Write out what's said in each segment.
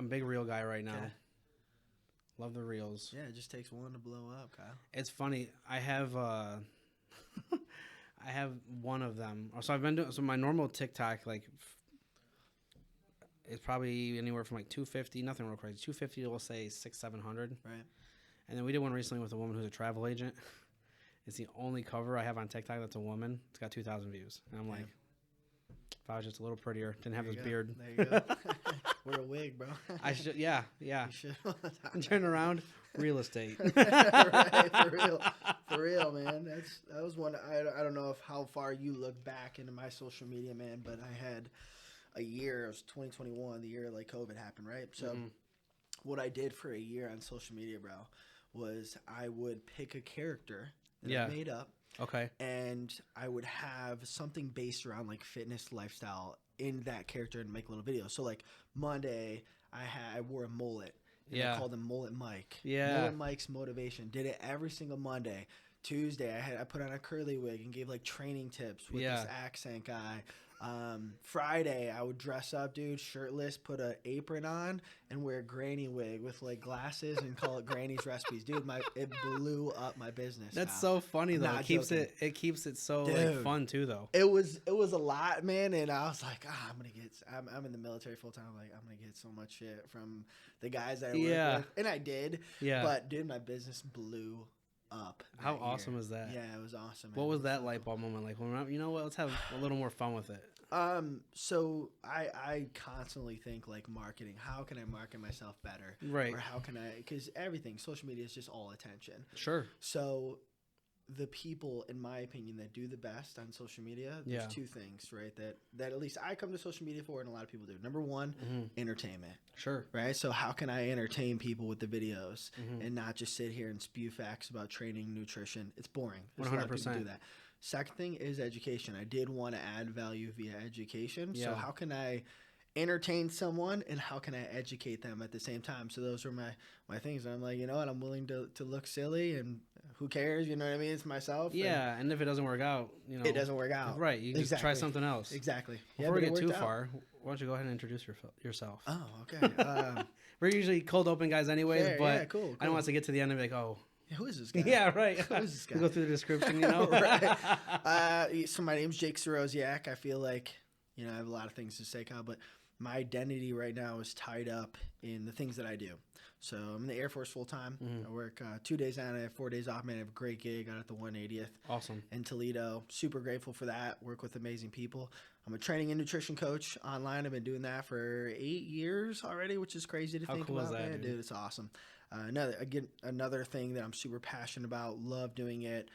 I'm a big reel guy right now. Okay. Love the reels. Yeah, it just takes one to blow up, Kyle. It's funny. I have I have one of them. So I've been doing my normal TikTok like it's probably anywhere from like 250, nothing real crazy. 250 to we'll say 600-700. Right. And then we did one recently with a woman who's a travel agent. It's the only cover I have on TikTok that's a woman. It's got 2,000 views. And I'm like, if I was just a little prettier, didn't have this beard. There you go. Wear a wig, bro. I should, yeah. You should. Turn around, real estate. Right, for real, man. That was one. I don't know how far you look back into my social media, man, but I had a year. It was 2021, the year like COVID happened, right? So what I did for a year on social media, bro, was I would pick a character that I made up. Okay. And I would have something based around like fitness lifestyle in that character and make little videos. So like Monday, I wore a mullet. And I called him Mullet Mike. Yeah. Mullet Mike's motivation. Did it every single Monday. Tuesday, I put on a curly wig and gave like training tips with this accent guy. Friday, I would dress up, dude, shirtless, put an apron on, and wear a granny wig with like glasses and call it Granny's Recipes, dude. It blew up my business. That's so funny though. It keeps it so like fun too though. It was a lot, man, and I was like, I'm in the military full time. I'm like, I'm gonna get so much shit from the guys that I work with, and I did. Yeah. But dude, my business blew up. How awesome is that? Yeah, it was awesome. What was that light bulb moment like? When you know what? Let's have a little more fun with it. So I constantly think like marketing. How can I market myself better? Right. Or how can I? Because everything, social media is just all attention. Sure. So the people, in my opinion, that do the best on social media, there's two things, right? That at least I come to social media for, and a lot of people do. Number one, entertainment. Sure. Right? So how can I entertain people with the videos and not just sit here and spew facts about training, nutrition? It's boring. There's 100%. A lot of people do that. Second thing is education. I did want to add value via education. Yeah. So how can I entertain someone and how can I educate them at the same time? So those are my things. And I'm like, you know what? I'm willing to look silly, and who cares? You know what I mean? It's myself. Yeah, and if it doesn't work out, you know. It doesn't work out. Right. You just try something else. Exactly. Before we get too far, why don't you go ahead and introduce yourself? Oh, okay. We're usually cold open guys anyways, but cool. I don't want to get to the end and be like, oh. Who is this guy? Yeah, right. Who is this guy? We'll go through the description, you know. Right. So my name's Jake Sorosiak. I feel like, you know, I have a lot of things to say, Kyle, but my identity right now is tied up in the things that I do. So I'm in the Air Force full time. I work 2 days on, I have 4 days off. Man, I have a great gig out at the 180th. Awesome. In Toledo. Super grateful for that. Work with amazing people. I'm a training and nutrition coach online. I've been doing that for 8 years already, which is crazy to think cool about. Is that, dude, it's awesome. Another thing that I'm super passionate about, love doing it.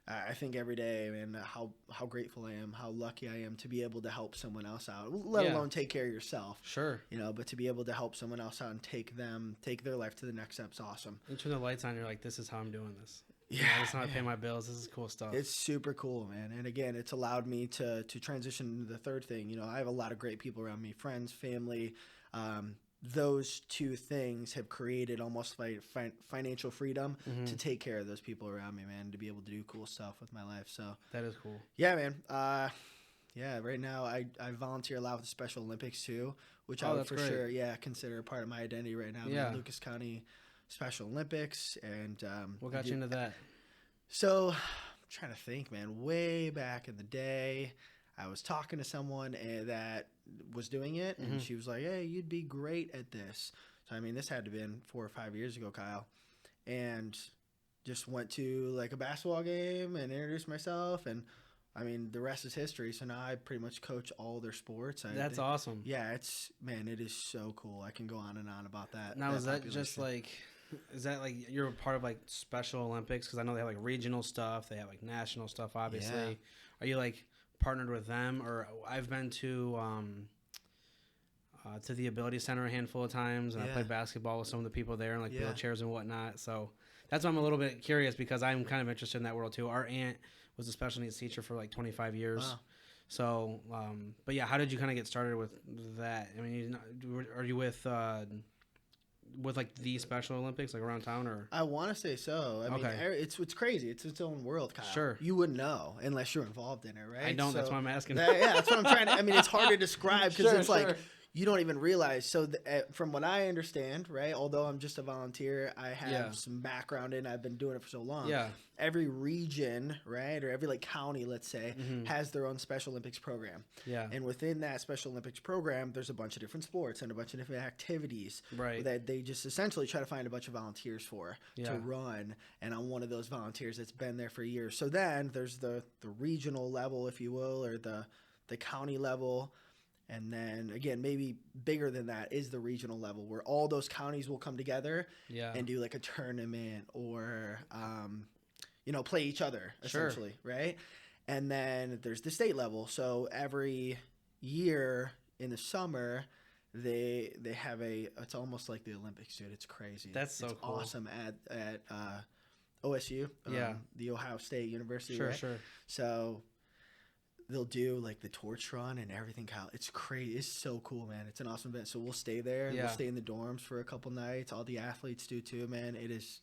I think every day, man, how grateful I am, how lucky I am to be able to help someone else out, let alone take care of yourself. Sure. You know, but to be able to help someone else out and take their life to the next step's awesome. You turn the lights on, you're like, this is how I'm doing this. Yeah. This is how I pay my bills. This is cool stuff. It's super cool, man. And again, it's allowed me to transition to the third thing. You know, I have a lot of great people around me, friends, family. Those two things have created almost like financial freedom to take care of those people around me, man, to be able to do cool stuff with my life. So that is cool. Yeah, man. Right now I volunteer a lot with the Special Olympics too, which I would for sure, consider a part of my identity right now. Yeah. Lucas County Special Olympics. And what got you into that? So I'm trying to think, man, way back in the day, I was talking to someone that was doing it, and she was like, hey, you'd be great at this. So, I mean, this had to have been 4 or 5 years ago, Kyle. And just went to, like, a basketball game and introduced myself. And, I mean, the rest is history. So now I pretty much coach all their sports. That's awesome. Yeah, it is so cool. I can go on and on about that. Now, is that just, like... Is that like you're a part of like Special Olympics? Because I know they have like regional stuff. They have like national stuff, obviously. Yeah. Are you like... partnered with them? Or I've been to the Ability Center a handful of times, and I played basketball with some of the people there and like wheelchairs and whatnot. So that's why I'm a little bit curious, because I'm kind of interested in that world too. Our aunt was a special needs teacher for like 25 years. Wow. So, but yeah, how did you kind of get started with that? I mean, are you with like the Special Olympics like around town, or? I want to say so. I mean, it's crazy. It's its own world, Kyle. Sure. You wouldn't know unless you're involved in it, right? I don't. So, that's why I'm asking. That's what I'm trying to. I mean, it's hard to describe because it's like you don't even realize. So from what I understand, right, although I'm just a volunteer, I have some background in, I've been doing it for so long. Yeah. Every region, right, or every like county, let's say, has their own Special Olympics program. Yeah. And within that Special Olympics program, there's a bunch of different sports and a bunch of different activities that they just essentially try to find a bunch of volunteers for to run. And I'm one of those volunteers that's been there for years. So then there's the regional level, if you will, or the county level. And then, again, maybe bigger than that is the regional level where all those counties will come together and do like a tournament or, play each other, essentially, right? And then there's the state level. So every year in the summer, they have it's almost like the Olympics, dude. It's crazy. That's so cool. Awesome at OSU, the Ohio State University, Sure, right? sure. So they'll do like the torch run and everything, Kyle. It's crazy. It's so cool, man. It's an awesome event. So we'll stay there. And we'll stay in the dorms for a couple nights. All the athletes do too, man. It is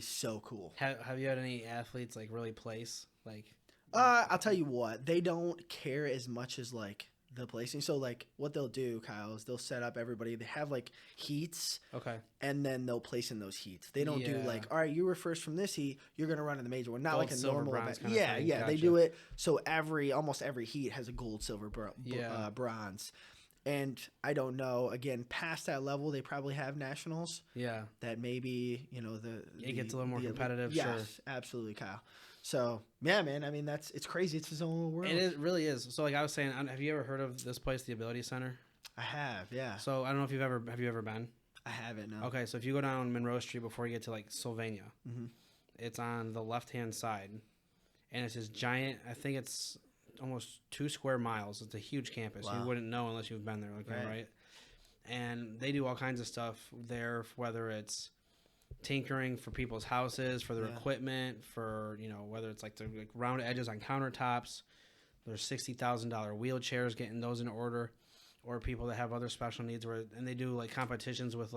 so cool. Have you had any athletes like really place? Like, I'll tell you what, they don't care as much as like the placing. So like what they'll do, Kyle, is they'll set up everybody. They have like heats. Okay. And then they'll place in those heats. They don't do like, all right, you were first from this heat, you're gonna run in the major one. Not gold, like a normal event. Yeah, yeah. Gotcha. They do it so almost every heat has a gold, silver, bronze. And I don't know. Again, past that level, they probably have nationals. Yeah. That maybe it gets a little more competitive. Yes, sure. Absolutely, Kyle. So yeah, man. I mean, it's crazy. It's its own world. It really is. So like I was saying, have you ever heard of this place, the Ability Center? I have. Yeah. So I don't know if have you ever been? I haven't. No. Okay, so if you go down Monroe Street before you get to like Sylvania, it's on the left-hand side, and it's this giant. I think it's almost 2 square miles. It's a huge campus. Wow. You wouldn't know unless you've been there. Okay, right? And they do all kinds of stuff there, whether it's tinkering for people's houses, for their equipment, for whether it's like the round edges on countertops. There's $60,000 wheelchairs, getting those in order, or people that have other special needs. And they do like competitions with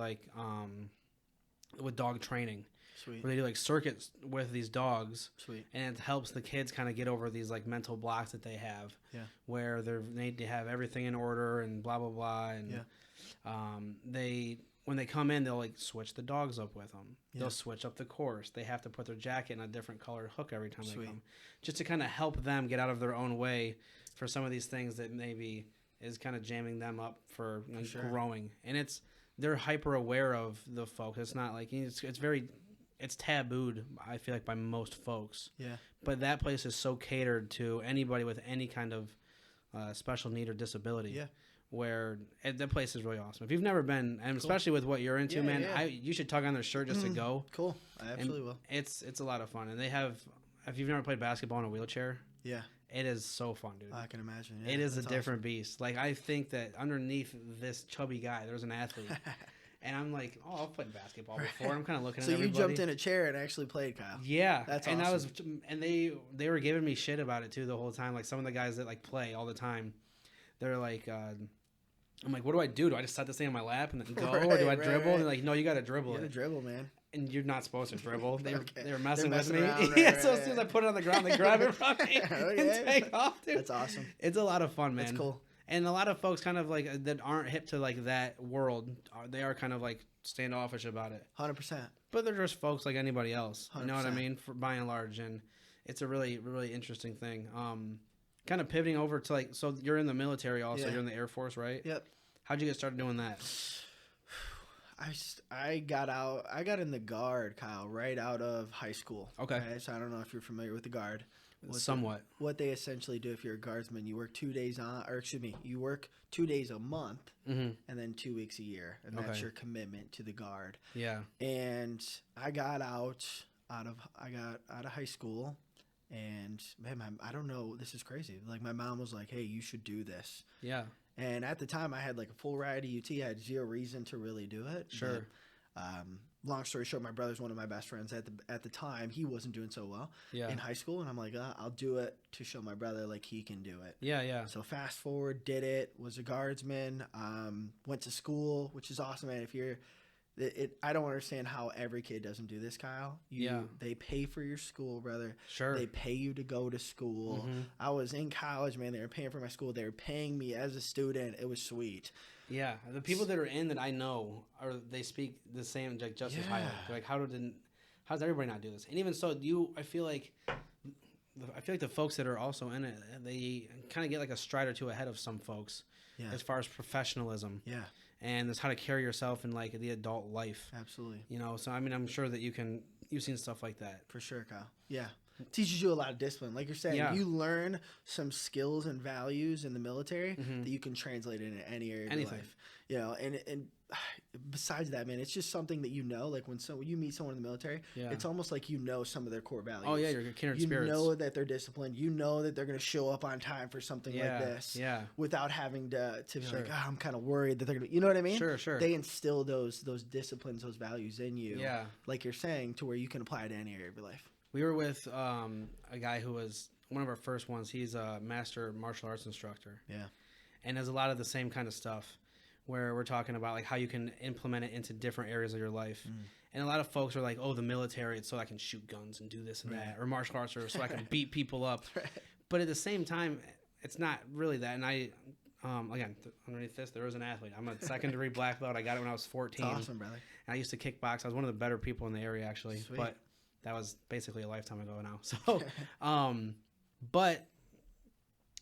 with dog training. Sweet. Where they do like circuits with these dogs. Sweet. And it helps the kids kind of get over these like mental blocks that they have. Yeah. Where they need to have everything in order and blah blah blah. And when they come in, they'll like switch the dogs up with them. Yeah. They'll switch up the course. They have to put their jacket in a different colored hook every time they come, just to kind of help them get out of their own way for some of these things that maybe is kind of jamming them up for growing. And they're hyper aware of the folks. It's not like it's tabooed, I feel like, by most folks. Yeah. But that place is so catered to anybody with any kind of special need or disability. Yeah. Where that place is really awesome. If you've never been, and especially with what you're into, man, you should tug on their shirt just to go. Cool. I absolutely will. It's a lot of fun. And they have, if you've never played basketball in a wheelchair, it is so fun, dude. I can imagine. Yeah, it is a different beast. Like, I think that underneath this chubby guy, there's an athlete. And I'm like, I've played basketball before. I'm kind of looking at everybody. So you jumped in a chair and actually played, Kyle. Yeah. That's awesome. And they were giving me shit about it, too, the whole time. Like, some of the guys that, like, play all the time, they're like, I'm like, what do I do? Do I just set this thing on my lap and then go? Or do I dribble? And they're like, no, you got to dribble it. You got to dribble, man. And you're not supposed to dribble. They were messing with me. So as soon as I put it on the ground, they grab it from me and take off, dude. That's awesome. It's a lot of fun, man. That's cool. And a lot of folks kind of like that aren't hip to like that world. They are kind of like standoffish about it. 100%. But they're just folks like anybody else. 100%. You know what I mean? For by and large, and it's a really, really interesting thing. Kind of pivoting over to like, so you're in the military also. You're in the Air Force, right? Yep. How'd you get started doing that? I got in the Guard, Kyle, right out of high school. Okay. Right? So I don't know if you're familiar with the Guard. Somewhat. What they essentially do, if you're a guardsman, you work 2 days you work 2 days a month, and then 2 weeks a year, and that's your commitment to the Guard. Yeah. And I got out of high school, and man, I don't know, this is crazy. Like, my mom was like, "Hey, you should do this." Yeah. And at the time, I had like a full ride to UT. I had zero reason to really do it. Sure. But, long story short, my brother's one of my best friends. At the time, he wasn't doing so well in high school, and I'm like, I'll do it to show my brother like he can do it. Yeah, yeah. So fast forward, did it. Was a guardsman. Went to school, which is awesome, man. I don't understand how every kid doesn't do this, Kyle. They pay for your school, brother. Sure. They pay you to go to school. I was in college, man. They were paying for my school. They were paying me as a student. It was sweet. Yeah, the people that are in that I know they speak the same, like, just as highly. They're like, how does everybody not do this? And even so, I feel like the folks that are also in it, they kind of get like a stride or two ahead of some folks as far as professionalism. Yeah. And that's how to carry yourself in like the adult life. Absolutely. You know, so I mean, I'm sure that you've seen stuff like that. For sure, Kyle. Yeah. Teaches you a lot of discipline. Like you're saying, you learn some skills and values in the military that you can translate into any area of your life. You know, and besides that, man, it's just something that like when you meet someone in the military, it's almost like some of their core values. Oh yeah, your kindred spirits. You know that they're disciplined. You know that they're going to show up on time for something like this. Yeah. Without having to be like, I'm kind of worried that they're going to. You know what I mean? Sure. They instill those disciplines, those values in you. Yeah. Like you're saying, to where you can apply it to any area of your life. We were with a guy who was one of our first ones. He's a master martial arts instructor. Yeah. And there's a lot of the same kind of stuff where we're talking about like how you can implement it into different areas of your life. And a lot of folks are like, oh, the military, it's so I can shoot guns and do this and that. Or martial arts are so I can beat people up. But at the same time, it's not really that. And I, again, underneath this, there was an athlete. I'm a second-degree black belt. I got it when I was 14. That's awesome, brother. And I used to kickbox. I was one of the better people in the area, actually. Sweet. But that was basically a lifetime ago now. So, but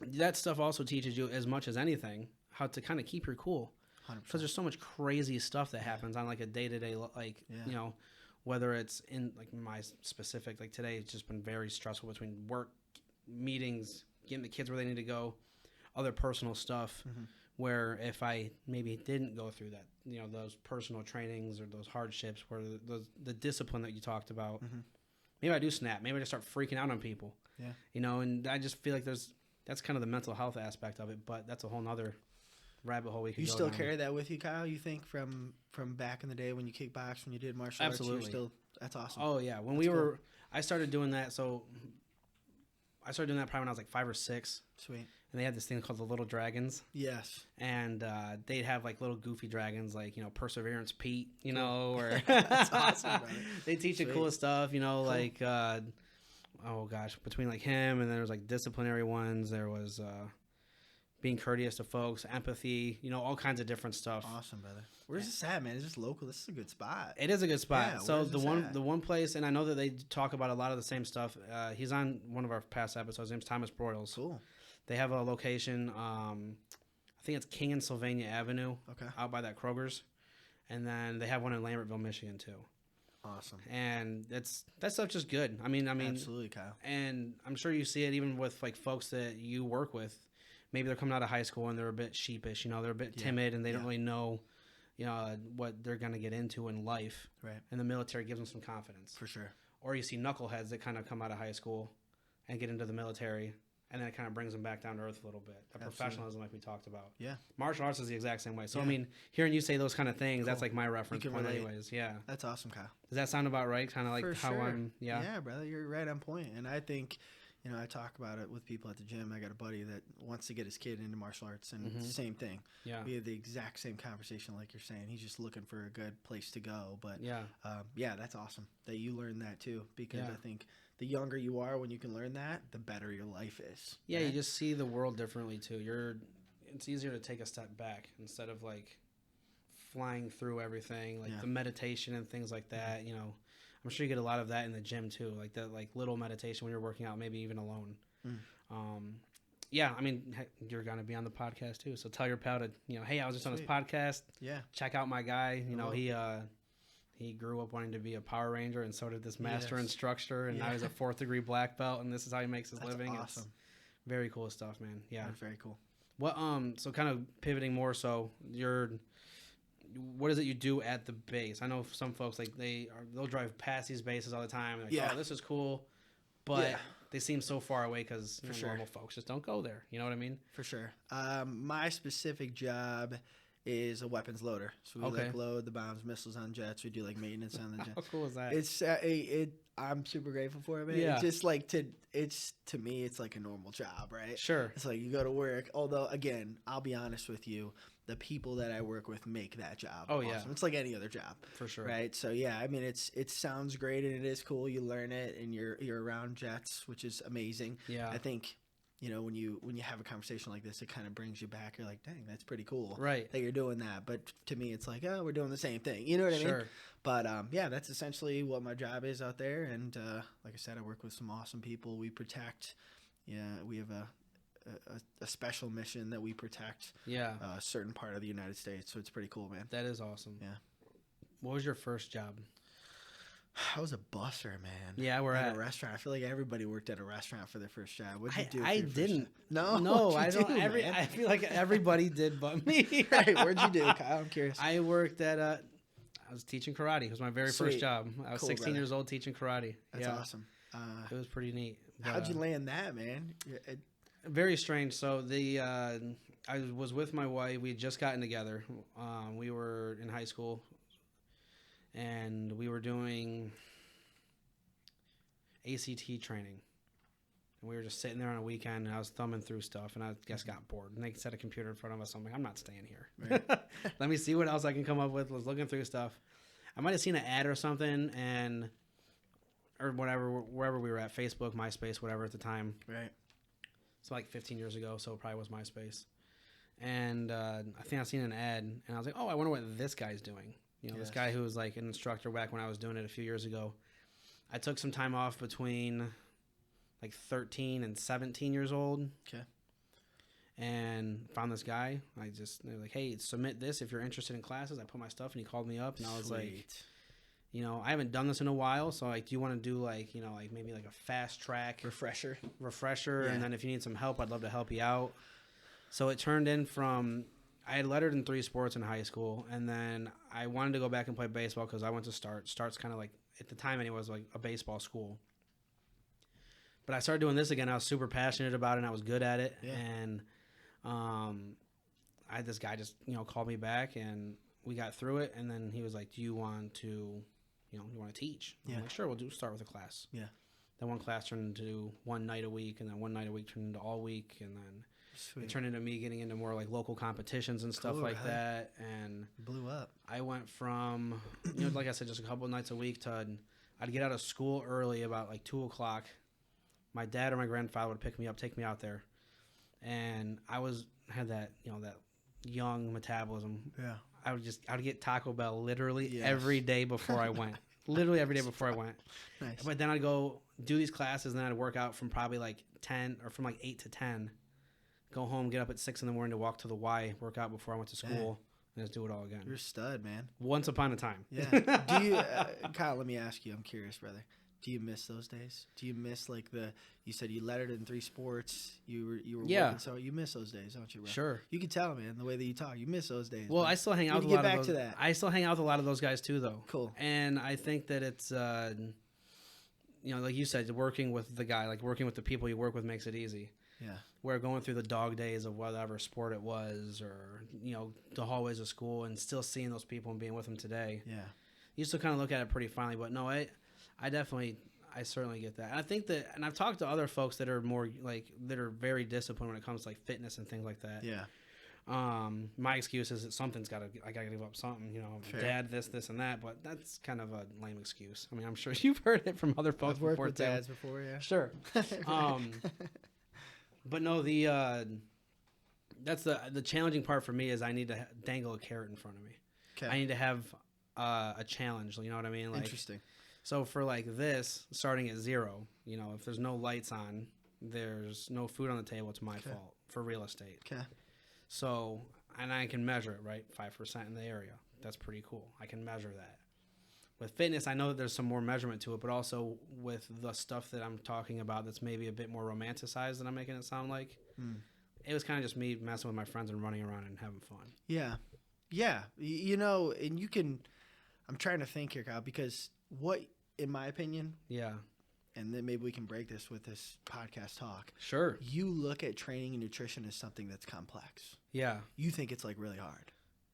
that stuff also teaches you, as much as anything, how to kind of keep your cool. Because there's so much crazy stuff that happens on like a day-to-day, like, you know, whether it's in like my specific, like today, it's just been very stressful between work, meetings, getting the kids where they need to go, other personal stuff. Where if I maybe didn't go through that, you know, those personal trainings or those hardships, where the discipline that you talked about, maybe I do snap. Maybe I just start freaking out on people. Yeah. You know, and I just feel like that's kind of the mental health aspect of it, but that's a whole nother rabbit hole we could go down. You still carry that with you, Kyle? You think from back in the day when you kickboxed, when you did martial arts? Absolutely. That's awesome. Oh yeah, I started doing that. So I started doing that probably when I was like 5 or 6. Sweet. And they had this thing called the Little Dragons. Yes. And they'd have like little goofy dragons, like, you know, Perseverance Pete, you know, or that's awesome, brother. They teach you cool stuff, you know, like oh gosh, between like him and there was like disciplinary ones. There was being courteous to folks, empathy, you know, all kinds of different stuff. Awesome, brother. Where's this at, man? Is this local? This is a good spot. It is a good spot. Yeah, so the one place, and I know that they talk about a lot of the same stuff. He's on one of our past episodes. His name's Thomas Broyles. Cool. They have a location, I think it's King and Sylvania Avenue, out by that Kroger's. And then they have one in Lambertville, Michigan, too. Awesome. And that stuff's just good. I mean, absolutely, Kyle. And I'm sure you see it even with like folks that you work with. Maybe they're coming out of high school and they're a bit sheepish, you know, they're a bit timid and they don't really know, you know, what they're going to get into in life. Right. And the military gives them some confidence. For sure. Or you see knuckleheads that kind of come out of high school and get into the military. And then it kind of brings them back down to earth a little bit. The professionalism, like we talked about. Yeah. Martial arts is the exact same way. So, I mean, hearing you say those kind of things, that's like my reference point anyways. Yeah. That's awesome, Kyle. Does that sound about right? Kind of like how I'm, Yeah, brother. You're right on point. And I think, you know, I talk about it with people at the gym. I got a buddy that wants to get his kid into martial arts, and same thing. Yeah. We have the exact same conversation like you're saying. He's just looking for a good place to go. But, yeah, that's awesome that you learned that too, because I think the younger you are when you can learn that, the better your life is. Yeah, right? You just see the world differently too. It's easier to take a step back instead of like flying through everything, like the meditation and things like that. You know, I'm sure you get a lot of that in the gym too, like that, like little meditation when you're working out, maybe even alone. Yeah, I mean, you're gonna be on the podcast too, so tell your pal to, you know, hey, I was just on this podcast. Yeah, check out my guy. You know, he grew up wanting to be a Power Ranger, and so did this master instructor, and now he's a 4th degree black belt, and this is how he makes his living. Awesome. It's very cool stuff, man. Yeah, that's very cool. What so kind of pivoting more, so what is it you do at the base? I know some folks like they'll drive past these bases all the time. Like, oh, this is cool, but they seem so far away because normal folks just don't go there. You know what I mean? For sure. My specific job is a weapons loader. So we like load the bombs, missiles on jets. We do like maintenance on the jets. How cool is that? It's I'm super grateful for it, man. Yeah. It's just like to me, it's like a normal job, right? Sure. It's like you go to work. Although again, I'll be honest with you, the people that I work with make that job awesome. Yeah. It's like any other job. For sure. Right? So yeah, I mean it sounds great and it is cool. You learn it and you're around jets, which is amazing. Yeah. I think you know, when you have a conversation like this, it kind of brings you back. You're like, dang, that's pretty cool, right? That you're doing that. But to me, it's like, oh, we're doing the same thing. You know what I mean? But yeah, that's essentially what my job is out there. And like I said, I work with some awesome people. We protect. Yeah, we have a special mission that we protect. Yeah, a certain part of the United States. So it's pretty cool, man. That is awesome. Yeah. What was your first job? I was a busser, man. Yeah, we're at a restaurant. I feel like everybody worked at a restaurant for their first job. What'd you do? I didn't. No, I don't. I feel like everybody did, but me. Right? Where'd you do, Kyle? I'm curious. I worked at. I was teaching karate. It was my very first job. I was cool, 16 years old teaching karate. That's awesome. It was pretty neat. But, how'd you land that, man? Very strange. So I was with my wife. We had just gotten together. We were in high school. And we were doing ACT training. And we were just sitting there on a weekend, and I was thumbing through stuff, and I guess got bored. And they set a computer in front of us. I'm like, I'm not staying here. Right. Let me see what else I can come up with. I was looking through stuff. I might have seen an ad or something, or whatever, wherever we were at, Facebook, MySpace, whatever at the time. Right. It's like 15 years ago, so it probably was MySpace. And I think I seen an ad, and I was like, oh, I wonder what this guy's doing. You know, this guy who was like an instructor back when I was doing it a few years ago. I took some time off between like 13 and 17 years old. Okay. And found this guy. They're like, hey, submit this if you're interested in classes. I put my stuff, and he called me up, and I was like, you know, I haven't done this in a while, so like, do you want to do like, you know, like maybe like a fast track refresher, yeah. And then if you need some help, I'd love to help you out. So it turned in from. I had lettered in 3 sports in high school, and then I wanted to go back and play baseball because I went to Start. Start's kind of like, at the time anyway, was like a baseball school. But I started doing this again. I was super passionate about it, and I was good at it. Yeah. And I had this guy just, you know, called me back, and we got through it. And then he was like, do you want to, you want to teach? Yeah. I'm like, sure, we'll start with a class. Yeah. Then one class turned into one night a week, and then one night a week turned into all week, and then it turned into me getting into more like local competitions and stuff like that. And blew up. I went from, you know, like I said, just a couple of nights a week to I'd get out of school early about like 2:00. My dad or my grandfather would pick me up, take me out there. And I had that, you know, that young metabolism. Yeah. I'd get Taco Bell literally every day before I went. Literally every day before I went. Nice. But then I'd go do these classes, and then I'd work out from probably like 10 or from like 8 to 10. Go home, get up at 6 a.m. to walk to the Y, work out before I went to school, and just do it all again. You're a stud, man. Once upon a time. Yeah. Do you, Kyle? Let me ask you. I'm curious, brother. Do you miss those days? Do you miss like you said you lettered in 3 sports. You were working, so you miss those days, don't you, bro? Sure. You can tell, man, the way that you talk. You miss those days. Well, I still hang out with a lot of those. I still hang out with a lot of those guys too, though. Cool. And I think that it's, you know, like you said, working with the guy, like working with the people you work with makes it easy. Yeah. Where going through the dog days of whatever sport it was, or, you know, the hallways of school, and still seeing those people and being with them today. Yeah. You still kind of look at it pretty finely, but no, I certainly get that. And I think that, and I've talked to other folks that are more like, that are very disciplined when it comes to like fitness and things like that. Yeah. My excuse is that I gotta give up something, you know, fair. Dad, this and that, but that's kind of a lame excuse. I mean, I'm sure you've heard it from other folks before. I've worked with dads before, yeah. Sure. But no, that's the challenging part for me is I need to dangle a carrot in front of me. Okay. I need to have a challenge. You know what I mean? Like, interesting. So for like this, starting at 0, you know, if there's no lights on, there's no food on the table, it's my fault for real estate. Okay. So, and I can measure it, right? 5% in the area. That's pretty cool. I can measure that. With fitness, I know that there's some more measurement to it, but also with the stuff that I'm talking about that's maybe a bit more romanticized than I'm making it sound like. It was kind of just me messing with my friends and running around and having fun. Yeah. Yeah. You know, and you can, I'm trying to think here, Kyle, because in my opinion, and then maybe we can break this with this podcast talk. Sure. You look at training and nutrition as something that's complex. Yeah. You think it's like really hard.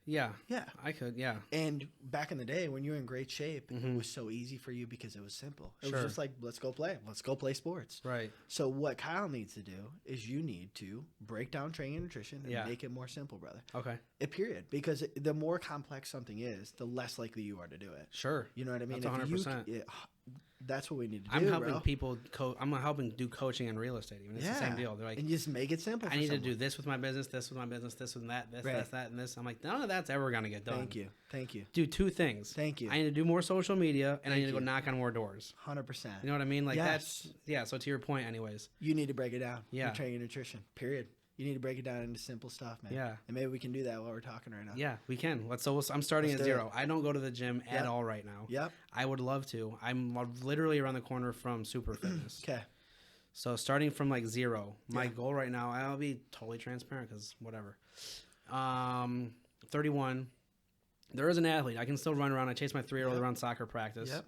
Yeah. Yeah. I could, yeah. And back in the day when you were in great shape, it was so easy for you because it was simple. It was just like, let's go play. Let's go play sports. Right. So what Kyle needs to do is you need to break down training and nutrition and make it more simple, brother. Okay. Period. Because the more complex something is, the less likely you are to do it. Sure. You know what I mean? That's 100%. That's what we need to do. I'm helping bro. people. I'm helping do coaching and real estate. Even it's the same deal. They're like, and you just make it simple. I need to do this with my business, this with my business, this with that, this, that, and this. I'm like, none of that's ever gonna get done. Thank you. Do two things. Thank you. I need to do more social media, and I need to go knock on more doors. 100%. You know what I mean? Like that's So to your point, anyways. You need to break it down. Yeah. Training and nutrition. Period. You need to break it down into simple stuff, man. Yeah. And maybe we can do that while we're talking right now. Yeah, we can. I'm starting at 0. I don't go to the gym at all right now. Yep. I would love to. I'm literally around the corner from Super Fitness. Okay. So starting from like 0, my goal right now, I'll be totally transparent because whatever. 31. There is an athlete. I can still run around. I chase my 3-year-old around soccer practice. Yep.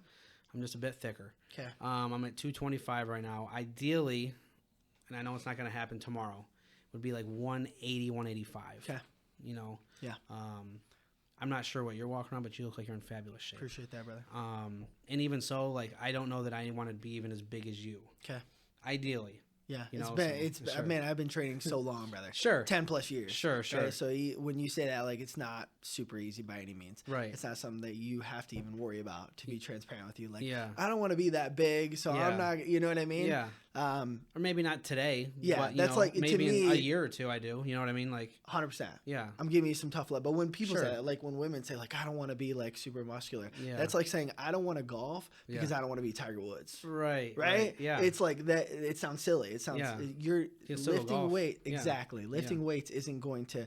I'm just a bit thicker. Okay. I'm at 225 right now. Ideally, and I know it's not going to happen tomorrow, would be like 180, 185. Okay. You know? Yeah. I'm not sure what you're walking around, but you look like you're in fabulous shape. Appreciate that, brother. And even so, like, I don't know that I want to be even as big as you. Okay. Ideally. Yeah. Sure. Man, I've been training so long, brother. Sure. 10 plus years. Sure. Right? So when you say that, like, it's not super easy by any means. Right. It's not something that you have to even worry about, to be transparent with you. Like, I don't want to be that big, so I'm not, you know what I mean? Yeah. Or maybe not today. Yeah, but, that's like, maybe to me, in a year or two I do. You know what I mean? Like 100%. Yeah. I'm giving you some tough love. But when people say that, like when women say, like, I don't want to be like super muscular, that's like saying, I don't want to golf because I don't want to be Tiger Woods. Right? Yeah. It's like that. It sounds silly. It sounds, you're lifting weight. Exactly. Lifting weights isn't going to,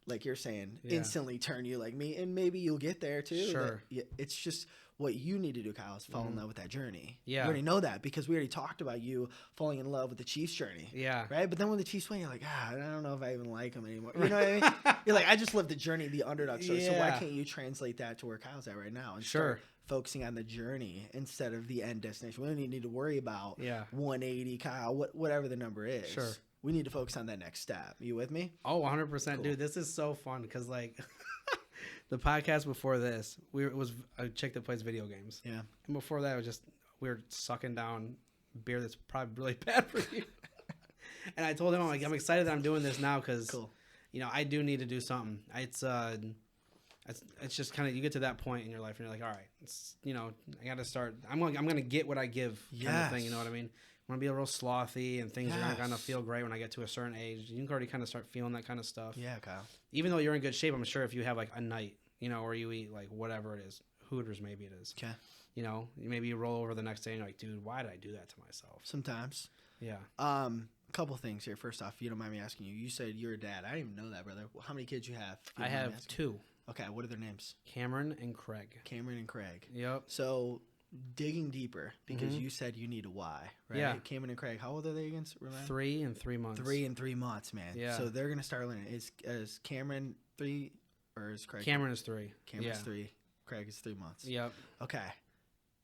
like you're saying, instantly turn you like me. And maybe you'll get there too. Sure. It's just what you need to do, Kyle, is fall in love with that journey. Yeah. You already know that because we already talked about you falling in love with the Chiefs journey. Yeah. Right? But then when the Chiefs win, you're like, I don't know if I even like them anymore. You know what I mean? You're like, I just love the journey, the underdog story. So why can't you translate that to where Kyle's at right now and start focusing on the journey instead of the end destination? We don't even need to worry about 180, Kyle, whatever the number is. Sure. We need to focus on that next step. You with me? Oh, 100%. Cool. Dude, this is so fun because, like, the podcast before this, it was a chick that plays video games. Yeah. And before that, it was just we were sucking down beer that's probably really bad for you. And I told him, I'm excited that I'm doing this now because, I do need to do something. It's just kind of, you get to that point in your life and you're like, all right, I got to start. I'm going to get what I give kind of thing. You know what I mean? I want to be a real slothy and things are going to feel great when I get to a certain age. You can already kind of start feeling that kind of stuff. Yeah, Kyle. Even though you're in good shape, I'm sure if you have like a night, or you eat like whatever it is, Hooters maybe it is. Okay. Maybe you roll over the next day and you're like, dude, why did I do that to myself? Sometimes. Yeah. A couple things here. First off, if you don't mind me asking you, you said you're a dad. I didn't even know that, brother. How many kids you have? I have 2. Okay. What are their names? Cameron and Craig. Cameron and Craig. Yep. So digging deeper, because you said you need a why, right? Yeah. Cameron and Craig, how old are they again? 3 and 3 months. 3 and 3 months, man. Yeah. So they're gonna start learning. Is Cameron 3 or is Craig? Cameron is 3. Cameron's 3. Craig is 3 months. Yep. Okay.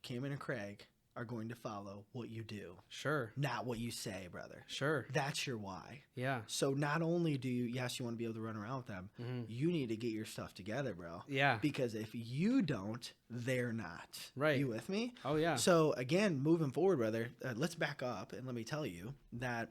Cameron and Craig are going to follow what you do. Sure. Not what you say, brother. Sure. That's your why. Yeah. So not only do you want to be able to run around with them, you need to get your stuff together, bro. Yeah. Because if you don't, they're not. Right. You with me? Oh, yeah. So again, moving forward, brother, let's back up and let me tell you that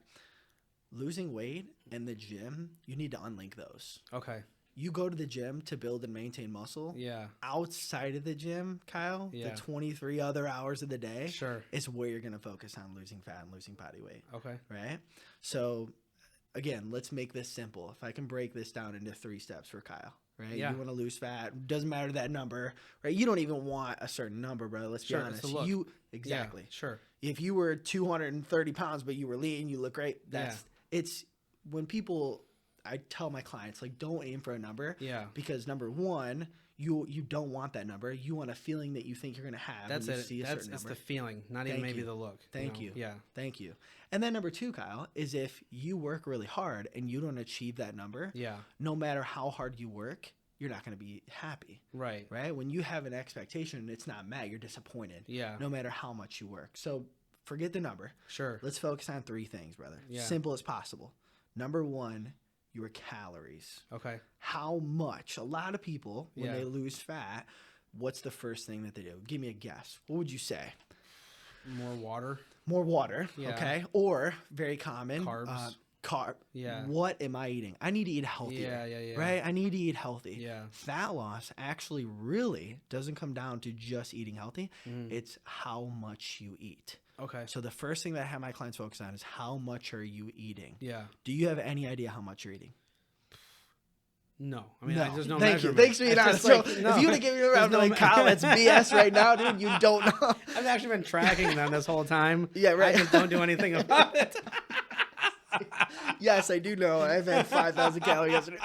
losing weight and the gym, you need to unlink those. Okay. You go to the gym to build and maintain muscle. Yeah. Outside of the gym, Kyle, the 23 other hours of the day is where you're going to focus on losing fat and losing body weight. Okay. Right? So, again, let's make this simple. If I can break this down into 3 steps for Kyle, right? Yeah. You want to lose fat. Doesn't matter that number, right? You don't even want a certain number, bro. Let's be honest. Exactly. Yeah, sure. If you were 230 pounds, but you were lean, you look great. It's when people... I tell my clients, like, don't aim for a number. Yeah. Because number one, you don't want that number. You want a feeling that you think you're going to have. That's when you it. See a certain it's number. the feeling, not even maybe the look. Thank you. Yeah. Thank you. And then number 2, Kyle, is if you work really hard and you don't achieve that number, no matter how hard you work, you're not going to be happy. Right. Right? When you have an expectation and it's not met, you're disappointed. Yeah. No matter how much you work. So forget the number. Sure. Let's focus on 3 things, brother. Yeah. Simple as possible. Number 1, your calories. Okay. How much? A lot of people, when they lose fat, what's the first thing that they do? Give me a guess. What would you say? More water. More water. Yeah. Okay. Or very common. Carbs. carb. Yeah. What am I eating? I need to eat healthier. Yeah. Right? I need to eat healthy. Yeah. Fat loss actually really doesn't come down to just eating healthy. It's how much you eat. Okay. So the first thing that I have my clients focus on is how much are you eating? Yeah. Do you have any idea how much you're eating? No. I mean, no. There's no Thank measurement. you. Thanks for being honest. Like, so no. if you would have given me a round like, Kyle, that's BS right now, dude. You don't know. I've actually been tracking them this whole time. Yeah, right. I just don't do anything about it. Yes, I do know. I've had 5,000 calories yesterday.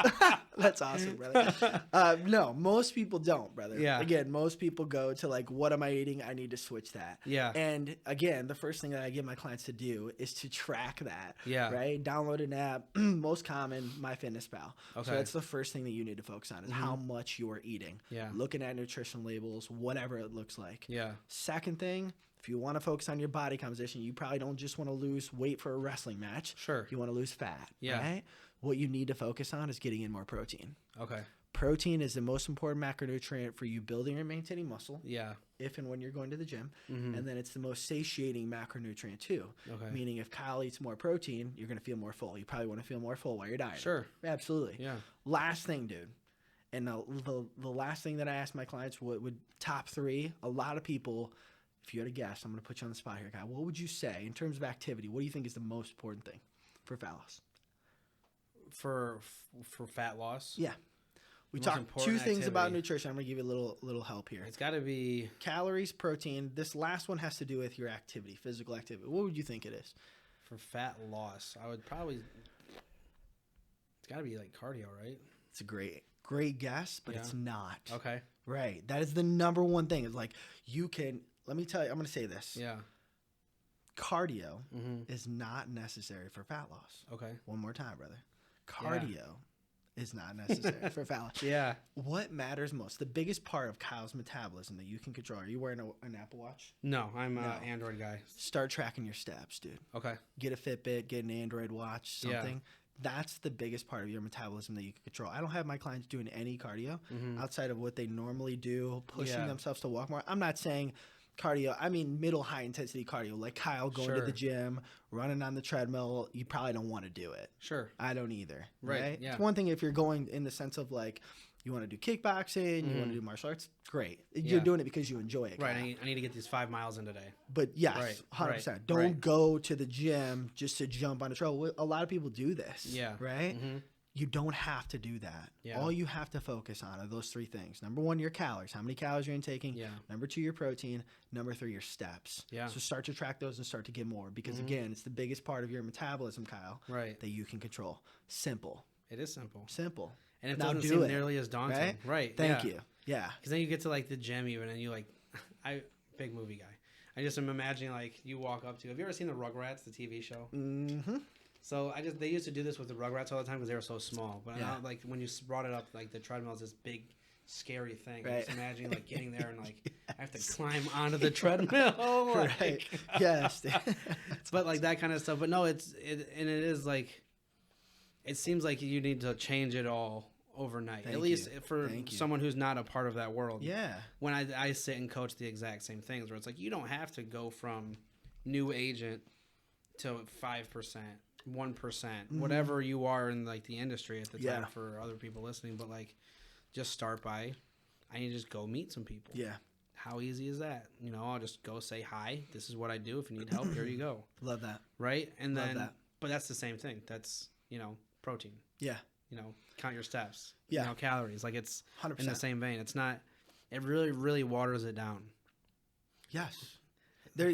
That's awesome, brother. No, most people don't, brother. Yeah. Again, most people go to like, what am I eating? I need to switch that. Yeah. And again, the first thing that I get my clients to do is to track that. Yeah. Right? Download an app. Most common, MyFitnessPal. Okay. So that's the first thing that you need to focus on is how much you are eating. Yeah. Looking at nutrition labels, whatever it looks like. Yeah. Second thing, if you want to focus on your body composition, you probably don't just want to lose weight for a wrestling match. Sure. You want to lose fat. Yeah. Right? What you need to focus on is getting in more protein. Okay. Protein is the most important macronutrient for you building and maintaining muscle. Yeah. If and when you're going to the gym. And then it's the most satiating macronutrient too. Okay. Meaning if Kyle eats more protein, you're going to feel more full. You probably want to feel more full while you're dieting. Sure. Absolutely. Yeah. Last thing, dude. And the last thing that I ask my clients would top 3, a lot of people, if you had a guess, I'm going to put you on the spot here, Kyle. What would you say in terms of activity? What do you think is the most important thing for fat loss? For fat loss? Yeah. We talked 2 things about nutrition. I'm going to give you a little help here. It's got to be calories, protein. This last one has to do with your activity, physical activity. What would you think it is? For fat loss, I would probably, it's got to be like cardio, right? It's a great guess, but it's not. Okay. Right. That is the number one thing. It's like you can, let me tell you, I'm going to say this. Yeah. Cardio is not necessary for fat loss. Okay. One more time, brother. Cardio is not necessary for fat loss. Yeah. What matters most? The biggest part of Kyle's metabolism that you can control. Are you wearing an Apple Watch? No, I'm an Android guy. Start tracking your steps, dude. Okay. Get a Fitbit, get an Android watch, something. Yeah. That's the biggest part of your metabolism that you can control. I don't have my clients doing any cardio outside of what they normally do, pushing themselves to walk more. I'm not saying cardio. I mean middle high intensity cardio, like Kyle going to the gym, running on the treadmill. You probably don't want to do it. Sure. I don't either. Right. Yeah. It's one thing if you're going in the sense of like you want to do kickboxing, you want to do martial arts, great. You're doing it because you enjoy it. Right. I need to get these 5 miles in today. But yes, 100%. Don't go to the gym just to jump on a trail. A lot of people do this. Yeah. Right? You don't have to do that. Yeah. All you have to focus on are those 3 things. Number 1, your calories. How many calories you're intaking. Yeah. Number 2, your protein. Number 3, your steps. Yeah. So start to track those and start to get more. Because again, it's the biggest part of your metabolism, Kyle. Right. That you can control. Simple. It is simple. Simple. And it doesn't seem nearly as daunting. Right. Thank you. Yeah. Because then you get to like the gym even and you like, big movie guy. I just am imagining like you walk up to, have you ever seen the Rugrats, the TV show? Mm-hmm. So they used to do this with the Rugrats all the time because they were so small. But now, like when you brought it up, like the treadmill is this big, scary thing. Right. Just imagining like getting there and like I have to climb onto the treadmill. Right. Yes. But like that kind of stuff. But no, it is like, it seems like you need to change it all overnight. At least for someone who's not a part of that world. Yeah. When I sit and coach the exact same things where it's like you don't have to go from new agent to 5%. 1%, whatever you are in like the industry at the time for other people listening, but like just start by I need to just go meet some people. Yeah. How easy is that? You know, I'll just go say hi. This is what I do. If you need help, here you go. Love that. Right? And then but that's the same thing. That's, protein. Yeah. Count your steps. Yeah. Calories. Like it's 100%. In the same vein. It's not it really, really waters it down. Yes. There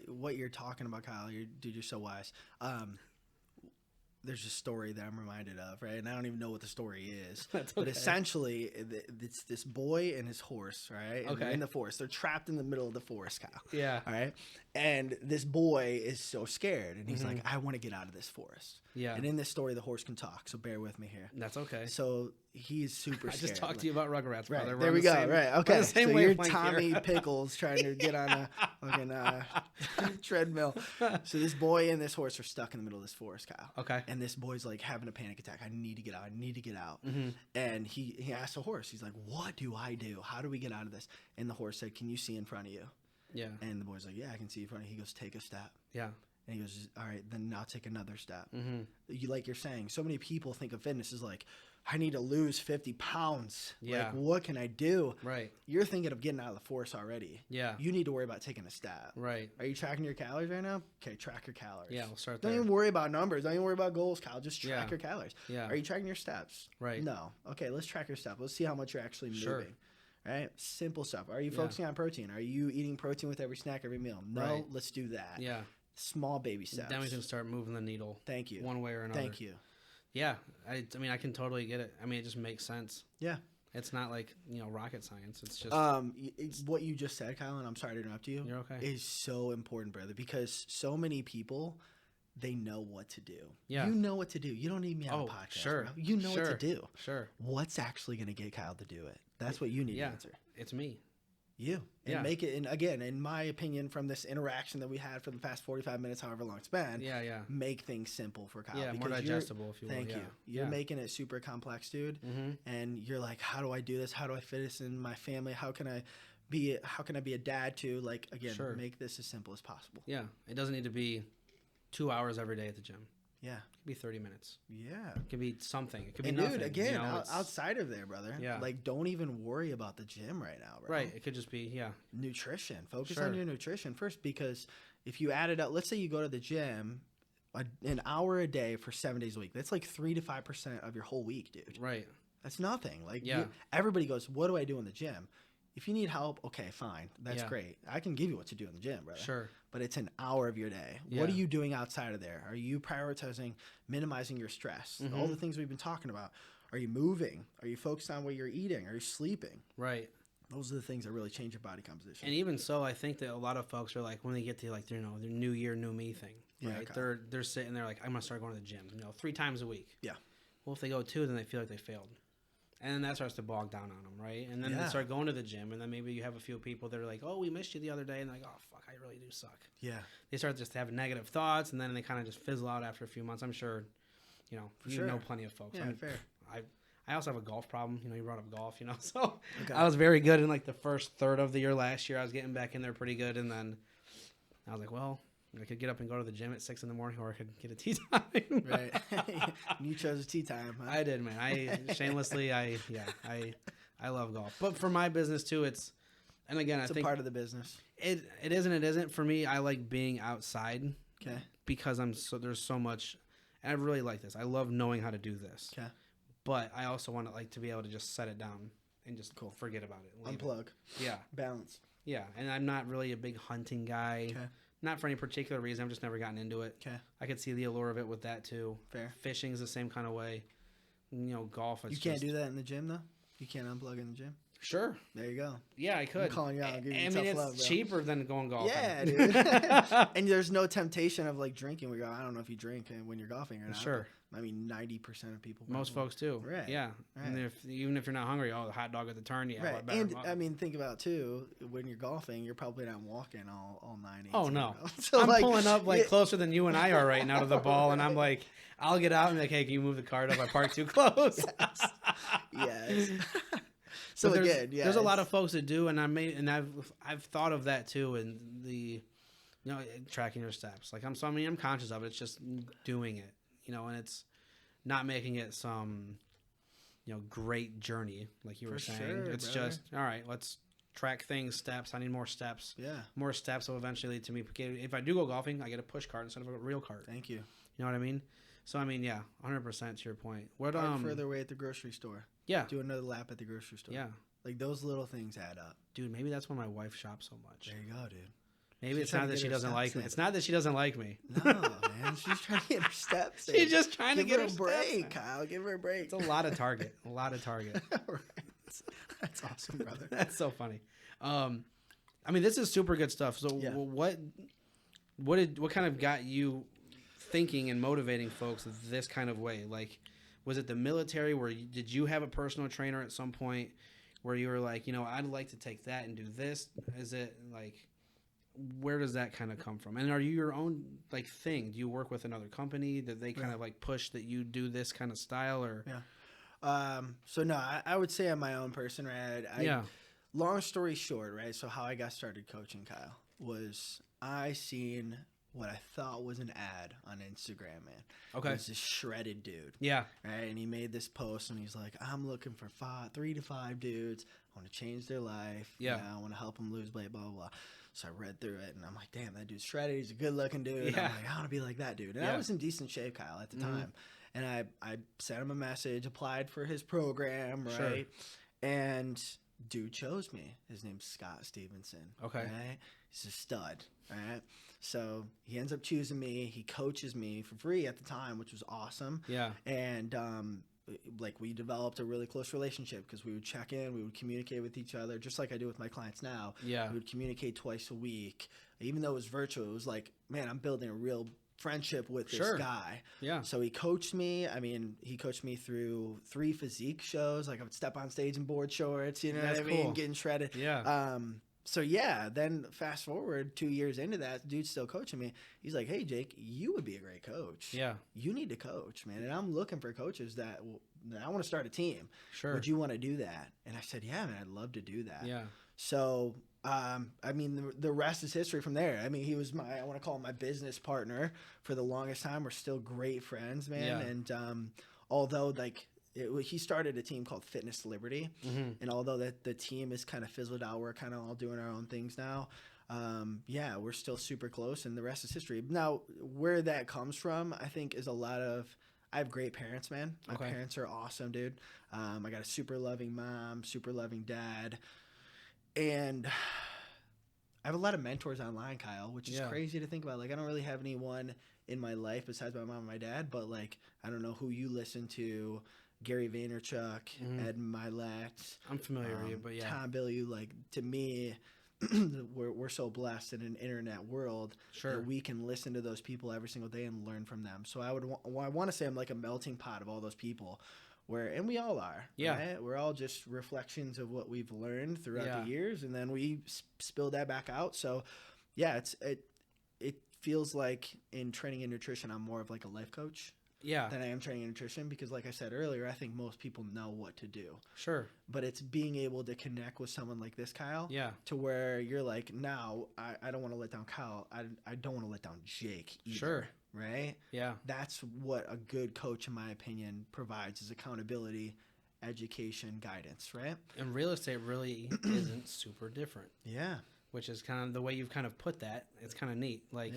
what you're talking about, Kyle, you're so wise. There's a story that I'm reminded of, right? And I don't even know what the story is. That's okay. But essentially, it's this boy and his horse, right? And they're in the forest. They're trapped in the middle of the forest, Kyle. Yeah. All right? And this boy is so scared. And he's like, I want to get out of this forest. Yeah. And in this story, the horse can talk. So bear with me here. That's okay. So he's super scared. I just talked to you about Rugrats, brother. Right. There we go. Right. Okay. So you're Tommy Pickles trying to get on a fucking treadmill. So this boy and this horse are stuck in the middle of this forest, Kyle. Okay. And this boy's like having a panic attack. I need to get out. I need to get out. And he asked the horse. He's like, what do I do? How do we get out of this? And the horse said, can you see in front of you? Yeah. And the boy's like, yeah, I can see in front of you. He goes, take a step. Yeah. And he goes, all right, then now take another step. Mm-hmm. Like you're saying, so many people think of fitness as like, I need to lose 50 pounds. Yeah. Like, what can I do? Right. You're thinking of getting out of the force already. Yeah. You need to worry about taking a step. Right. Are you tracking your calories right now? Okay, track your calories. Yeah, we'll start there. Don't even worry about numbers. Don't even worry about goals, Kyle. Just track Yeah. your calories. Yeah. Are you tracking your steps? Right. No. Okay, let's track your steps. Let's see how much you're actually moving. Sure. Right? Simple stuff. Are you Yeah. focusing on protein? Are you eating protein with every snack, every meal? No, Right. let's do that. Yeah. Small baby steps. Then we can start moving the needle. Thank you. One way or another. Thank you. Yeah. I mean, I can totally get it. I mean, it just makes sense. Yeah. It's not like, rocket science. It's just what you just said, Kyle, and I'm sorry to interrupt you. You're okay. Is so important, brother, because so many people, they know what to do. Yeah. You know what to do. You don't need me on a podcast. Sure. Bro. You know what to do. Sure. What's actually going to get Kyle to do it? That's what you need to answer. It's me. You. And make it, and again, in my opinion, from this interaction that we had for the past 45 minutes, however long it's been, make things simple for Kyle. Yeah, more digestible, if you will. Thank you. You're making it super complex, dude. Mm-hmm. And you're like, how do I do this? How do I fit this in my family? How can I be a dad to, like, again, make this as simple as possible? Yeah. It doesn't need to be 2 hours every day at the gym. Yeah. It could be 30 minutes. Yeah. It could be something. It could be and nothing. Dude, again, outside of there, brother. Yeah. Like, don't even worry about the gym right now, bro. Right. It could just be, nutrition. Focus on your nutrition first, because if you add it up, let's say you go to the gym an hour a day for 7 days a week. That's like 3 to 5% of your whole week, dude. Right. That's nothing. Like, everybody goes, what do I do in the gym? If you need help, okay, fine. That's great. I can give you what to do in the gym, brother. Sure. But it's an hour of your day. Yeah. What are you doing outside of there? Are you prioritizing minimizing your stress? Mm-hmm. All the things we've been talking about. Are you moving? Are you focused on what you're eating? Are you sleeping? Right. Those are the things that really change your body composition. And even so, I think that a lot of folks are like, when they get to like, their new year, new me thing, right? Yeah, They're sitting there like, I'm going to start going to the gym, 3 times a week. Yeah. Well, if they go 2, then they feel like they failed. And then that starts to bog down on them, right? And then they start going to the gym, and then maybe you have a few people that are like, oh, we missed you the other day. And they're like, oh, fuck, I really do suck. Yeah. They start just to have negative thoughts, and then they kind of just fizzle out after a few months. I'm sure, you know plenty of folks. Yeah, fair. I also have a golf problem. You brought up golf, so I was very good in like the first third of the year last year. I was getting back in there pretty good, and then I was like, well, I could get up and go to the gym at 6 a.m, or I could get a tea time. Right. You chose a tea time, huh? I did, man. I shamelessly, I love golf. But for my business too, it's I think a part of the business. It is and it isn't. For me, I like being outside. Okay. Because there's so much, and I really like this. I love knowing how to do this. Okay. But I also want to be able to just set it down and just forget about it. Unplug. Yeah. Balance. Yeah, and I'm not really a big hunting guy. Okay. Not for any particular reason. I've just never gotten into it. Okay. I could see the allure of it with that too. Fair. Fishing's the same kind of way. Golf. You can't do that in the gym though. You can't unplug in the gym. Sure. There you go. Yeah, I could. I'm calling you out. It's cheaper than going golfing. Yeah, dude. And there's no temptation of like drinking. I don't know if you drink when you're golfing or not. Sure. I mean, 90% of people. Most folks do. Right. Yeah. Right. And even if you're not hungry, the hot dog at the turn, yeah. Right. And I mean, think about too, when you're golfing, you're probably not walking all 9 8. Oh no. So I'm pulling up closer than you and I are right now to the ball, and I'm like, I'll get out and be like, hey, can you move the cart up? I parked too close. Yes. So there's a lot of folks that do, and I've thought of that too, and the tracking your steps. Like I'm conscious of it. It's just doing it, and it's not making it some great journey like you were saying. Sure, it's brother. just all right. Let's track steps. I need more steps. Yeah, more steps will eventually lead to me. If I do go golfing, I get a push cart instead of a real cart. Thank you. You know what I mean? So 100% to your point. What further away at the grocery store? Yeah. Do another lap at the grocery store. Yeah. Like those little things add up. Dude, maybe that's why my wife shops so much. There you go, dude. Maybe it's not that she doesn't like me. It's not that she doesn't like me. No, man. She's trying to get her steps in. She's just trying to get her a break, Kyle. Give her a break. It's a lot of Target. Right. That's awesome, brother. That's so funny. This is super good stuff. So what kind of got you thinking and motivating folks this kind of way? Like, was it the military did you have a personal trainer at some point where you were like, I'd like to take that and do this? Is it like, where does that kind of come from? And are you your own thing? Do you work with another company that they kind of push that you do this kind of style or? Yeah. So no, I would say I'm my own person, right? Long story short, right? So how I got started coaching, Kyle, was I seen what I thought was an ad on Instagram, man. Okay. It was this shredded dude. Yeah. Right? And he made this post, and he's like, I'm looking for 3 to 5 dudes. I want to change their life. Yeah. You know, I want to help them lose weight, blah, blah, blah. So I read through it, and I'm like, damn, that dude's shredded. He's a good-looking dude. Yeah. I'm like, I want to be like that dude. And I was in decent shape, Kyle, at the time. And I sent him a message, applied for his program, right? Sure. And dude chose me. His name's Scott Stevenson. Okay. Right? He's a stud. Right? So he ends up choosing me. He coaches me for free at the time, which was awesome. Yeah. And like we developed a really close relationship because we would check in, we would communicate with each other, just like I do with my clients now. Yeah. We would communicate twice a week. Even though it was virtual, it was like, man, I'm building a real friendship with this guy. Yeah. So he coached me. I mean, he coached me through 3 physique shows. Like I would step on stage in board shorts, you know what I mean? Cool. Getting shredded. Yeah. So yeah, then fast forward 2 years into that, dude's still coaching me. He's like, hey, Jake, you would be a great coach. Yeah. You need to coach, man. And I'm looking for coaches that I want to start a team. Sure. Would you want to do that? And I said, yeah, man, I'd love to do that. Yeah. So, I mean, the rest is history from there. I mean, he was I want to call him my business partner for the longest time. We're still great friends, man. Yeah. And although like, he started a team called Fitness Liberty, and although the team is kind of fizzled out, we're kind of all doing our own things now. Yeah, we're still super close, and the rest is history. Now, where that comes from, I think, is a lot of. I have great parents, man. My parents are awesome, dude. I got a super loving mom, super loving dad, and I have a lot of mentors online, Kyle, which is crazy to think about. Like, I don't really have anyone in my life besides my mom and my dad, but like, I don't know who you listen to. Gary Vaynerchuk, Ed Milet. I'm familiar with you, but yeah. Tom Bilyeu, like, to me, we're so blessed in an internet world that we can listen to those people every single day and learn from them. So I want to say I'm like a melting pot of all those people and we all are. Yeah. Right? We're all just reflections of what we've learned throughout the years, and then we spill that back out. So yeah, it feels like in training and nutrition, I'm more of like a life coach. Yeah. Than I am training in nutrition because, like I said earlier, I think most people know what to do. Sure. But it's being able to connect with someone like this, Kyle. Yeah. To where you're like, now I don't want to let down Kyle. I don't want to let down Jake either. Sure. Right? Yeah. That's what a good coach, in my opinion, provides is accountability, education, guidance, right? And real estate really isn't super different. Yeah. Which is kind of the way you've kind of put that. It's kind of neat. Like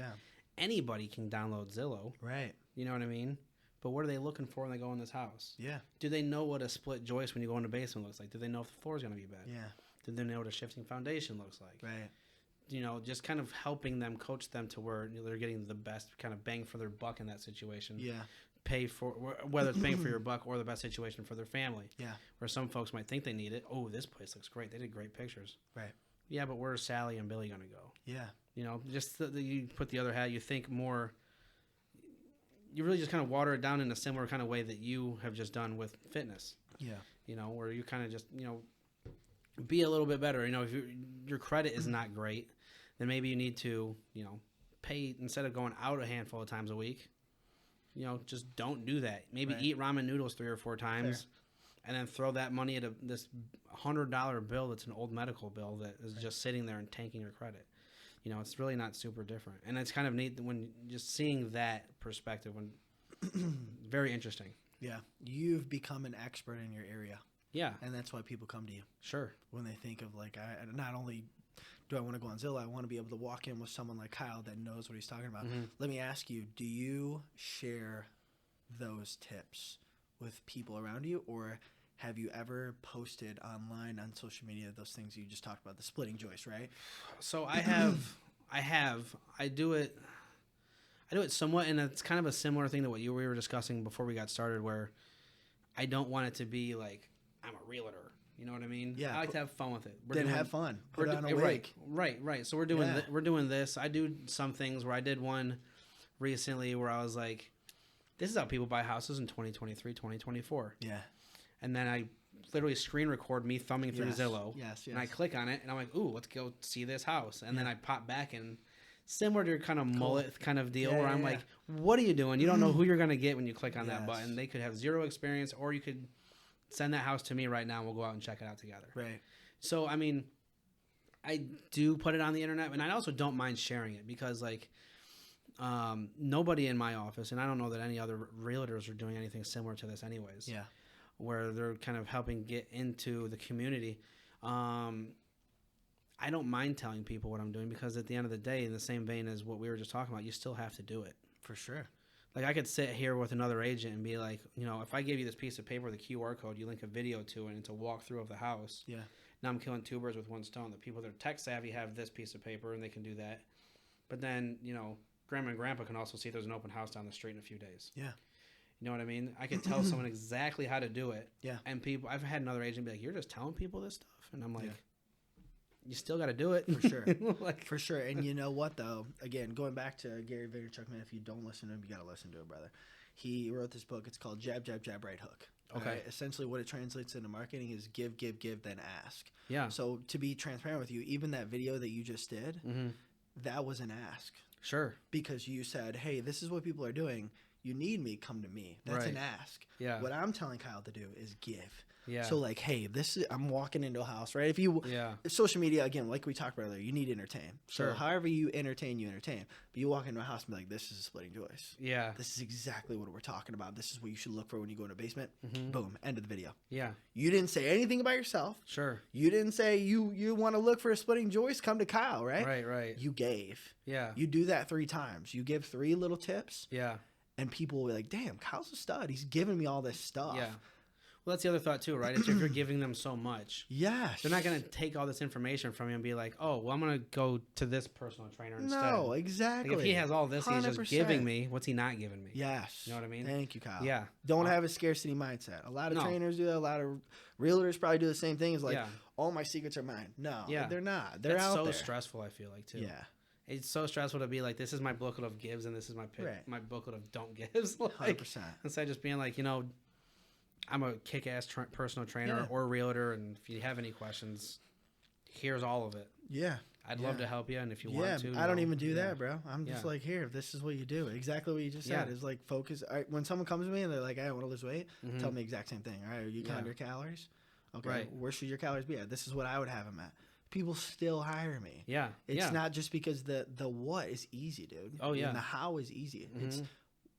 anybody can download Zillow. Right. You know what I mean? But what are they looking for when they go in this house? Yeah. Do they know what a split joist when you go in the basement looks like? Do they know if the floor is going to be bad? Yeah. Do they know what a shifting foundation looks like? Right. You know, just kind of helping them, coach them to where they're getting the best kind of bang for their buck in that situation. Yeah. Pay for, whether it's bang for your buck or the best situation for their family. Yeah. Where some folks might think they need it. Oh, this place looks great. They did great pictures. Right. Yeah, but where's Sally and Billy going to go? Yeah. You know, just you put the other hat, you think more. You really just kind of water it down in a similar kind of way that you have just done with fitness. Yeah. You know, where you kind of just, you know, be a little bit better. You know, if your credit is not great, then maybe you need to, you know, pay instead of going out a handful of times a week. You know, just don't do that. Maybe eat ramen noodles 3 or 4 times and then throw that money at this $100 bill that's an old medical bill that is just sitting there and tanking your credit. You know, it's really not super different. And it's kind of neat when just seeing that perspective, very interesting. Yeah. You've become an expert in your area. Yeah. And that's why people come to you. Sure. When they think of like, not only do I want to go on Zillow, I want to be able to walk in with someone like Kyle that knows what he's talking about. Let me ask you, do you share those tips with people around you, or have you ever posted online on social media those things you just talked about, the splitting joist, right? So I do it somewhat, and it's kind of a similar thing to what we were discussing before we got started, where I don't want it to be like I'm a realtor. You know what I mean? Yeah. I like to have fun with it. Have fun. Put on a wig. Right. So we're doing this. I do some things where I did one recently where I was like, this is how people buy houses in 2023, 2024. Yeah. And then I literally screen record me thumbing through Zillow. Yes. And I click on it, and I'm like, ooh, let's go see this house. And then I pop back, and similar to your kind of mullet kind of deal where I'm like, what are you doing? You don't know who you're going to get when you click on that button. They could have zero experience, or you could send that house to me right now, and we'll go out and check it out together. Right. So, I mean, I do put it on the internet, and I also don't mind sharing it because, like, nobody in my office, and I don't know that any other realtors are doing anything similar to this anyways. Yeah. Where they're kind of helping get into the community. I don't mind telling people what I'm doing because at the end of the day, in the same vein as what we were just talking about, you still have to do it. For sure. Like I could sit here with another agent and be like, you know, if I gave you this piece of paper, the QR code, you link a video to it, and it's a walkthrough of the house. Yeah. Now I'm killing two birds with one stone. The people that are tech savvy have this piece of paper and they can do that. But then, you know, grandma and grandpa can also see there's an open house down the street in a few days. Yeah. You know what I mean? I could tell someone exactly how to do it. Yeah. And people, I've had another agent be like, "You're just telling people this stuff," and I'm like, "You still got to do it for sure." Like, for sure. And you know what though? Again, going back to Gary Vaynerchuk, man, if you don't listen to him, you got to listen to it, brother. He wrote this book. It's called Jab, Jab, Jab, Right Hook. Okay. Right? Essentially, what it translates into marketing is give, give, give, then ask. Yeah. So to be transparent with you, even that video that you just did, that was an ask. Sure. Because you said, "Hey, this is what people are doing. You need me, come to me." That's an ask. Yeah. What I'm telling Kyle to do is give. Yeah. So like, hey, I'm walking into a house, right? If social media, again, like we talked about earlier, you need to entertain. Sure. So however you entertain. But you walk into a house and be like, this is a splitting joist. Yeah. This is exactly what we're talking about. This is what you should look for when you go in a basement. Boom. End of the video. Yeah. You didn't say anything about yourself. Sure. You didn't say you want to look for a splitting joist, come to Kyle, right? Right. You gave. Yeah. You do that 3 times. You give 3 little tips. Yeah. And people will be like, damn, Kyle's a stud. He's giving me all this stuff. Yeah. Well, that's the other thought too, right? It's if you're giving them so much. Yes. They're not going to take all this information from you and be like, "Oh, well, I'm going to go to this personal trainer instead." No, exactly. Like if he has all this, 100%. He's just giving me. What's he not giving me? Yes. You know what I mean? Thank you, Kyle. Yeah. Don't have a scarcity mindset. A lot of trainers do that. A lot of realtors probably do the same thing. It's like, all my secrets are mine. No, they're not. They're out there. That's so stressful, I feel like, too. Yeah. It's so stressful to be like, this is my booklet of gives and this is my booklet of don't gives. Like, 100%. Instead of just being like, you know, I'm a kick-ass personal trainer or realtor, and if you have any questions, here's all of it. Yeah. I'd love to help you, and if you want to. I don't even do that, bro. I'm just like, here, this is what you do. Exactly what you just said is like focus. All right, when someone comes to me and they're like, I want to lose weight, tell me the exact same thing. All right, are you counting your calories? Okay, right. Where should your calories be at? This is what I would have them at. People still hire me. Yeah. It's not just because the what is easy, dude. Oh, yeah. And the how is easy. It's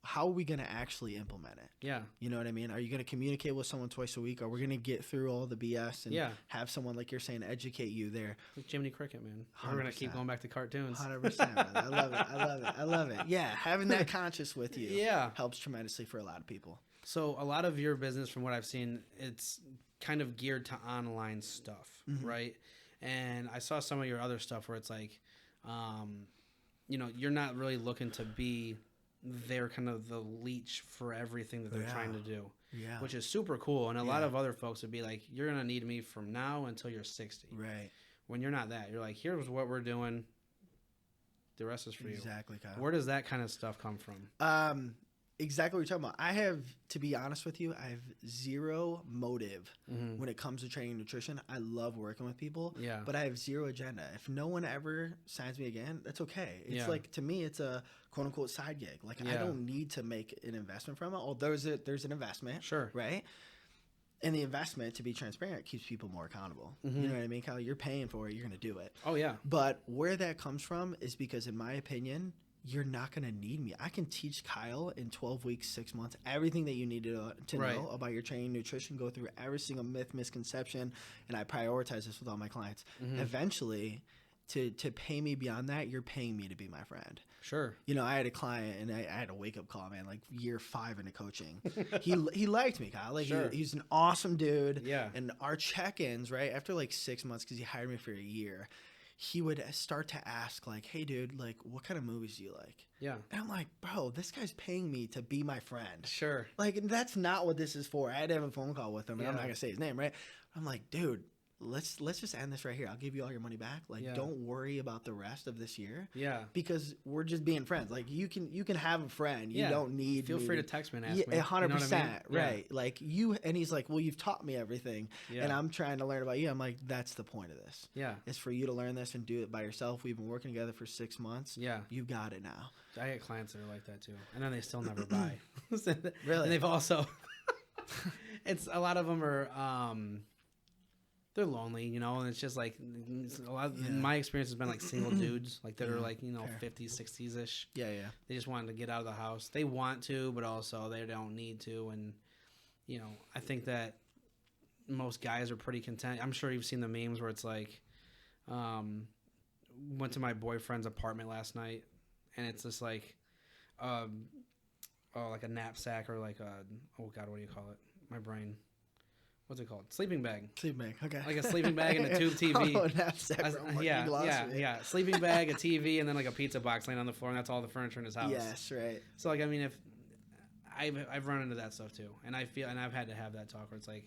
how are we going to actually implement it? Yeah. You know what I mean? Are you going to communicate with someone twice a week? Are we going to get through all the BS and have someone, like you're saying, educate you there? Like Jiminy Cricket, man. We're going to keep going back to cartoons. 100%. I love it. Yeah, having that conscious with you helps tremendously for a lot of people. So a lot of your business, from what I've seen, it's kind of geared to online stuff, right? And I saw some of your other stuff where it's like, you know, you're not really looking to be they're kind of the leech for everything that they're trying to do, which is super cool. And a lot of other folks would be like, you're going to need me from now until you're 60. Right. When you're not that, you're like, here's what we're doing. The rest is for you. Exactly, Kyle. Where does that kind of stuff come from? Exactly what you're talking about. I have, to be honest with you, I have zero motive when it comes to training nutrition. I love working with people, but I have zero agenda. If no one ever signs me again, that's okay. It's like, to me, it's a quote unquote side gig. Like I don't need to make an investment from it. Oh, there's an investment. Sure. Right. And the investment, to be transparent, keeps people more accountable. You know what I mean, Kyle? You're paying for it. You're going to do it. Oh, yeah. But where that comes from is because, in my opinion, you're not going to need me. I can teach Kyle in 12 weeks, 6 months, everything that you need to know about your training, nutrition, go through every single myth, misconception, and I prioritize this with all my clients. Eventually, to pay me beyond that, you're paying me to be my friend. Sure. You know, I had a client, and I had a wake-up call, man, like year 5 into coaching. He liked me, Kyle. Like, he's an awesome dude. Yeah. And our check-ins, right, after like 6 months, because he hired me for a year, he would start to ask, like, hey, dude, like, what kind of movies do you like? Yeah. And I'm like, bro, this guy's paying me to be my friend. Sure. Like, that's not what this is for. I had to have a phone call with him, and I'm not going to say his name, right? I'm like, dude, let's just end this right here. I'll give you all your money back. Like, don't worry about the rest of this year. Yeah. Because we're just being friends. Like, you can have a friend. You don't need Feel free to text me and ask me. 100%. You know what I mean? Right. Like, and he's like, well, you've taught me everything. Yeah. And I'm trying to learn about you. I'm like, that's the point of this. Yeah. It's for you to learn this and do it by yourself. We've been working together for 6 months. Yeah. You got it now. I get clients that are like that too. And then they still never buy. Really? And they've also, it's a lot of them are, they're lonely, you know, and it's just like a lot of, my experience has been like single dudes, like that are like, you know, 50s, 60s ish. Yeah. They just wanted to get out of the house. They want to, but also they don't need to. And, you know, I think that most guys are pretty content. I'm sure you've seen the memes where it's like, went to my boyfriend's apartment last night, and it's just like, like a knapsack or like a, oh God, what do you call it? My brain. What's it called? Sleeping bag. Sleeping bag. Okay. Like a sleeping bag and a tube TV. Oh, knapsack. Yeah. Sleeping bag, a TV, and then like a pizza box laying on the floor, and that's all the furniture in his house. Yes, right. So like, I mean, if I've run into that stuff too, and I've had to have that talk where it's like,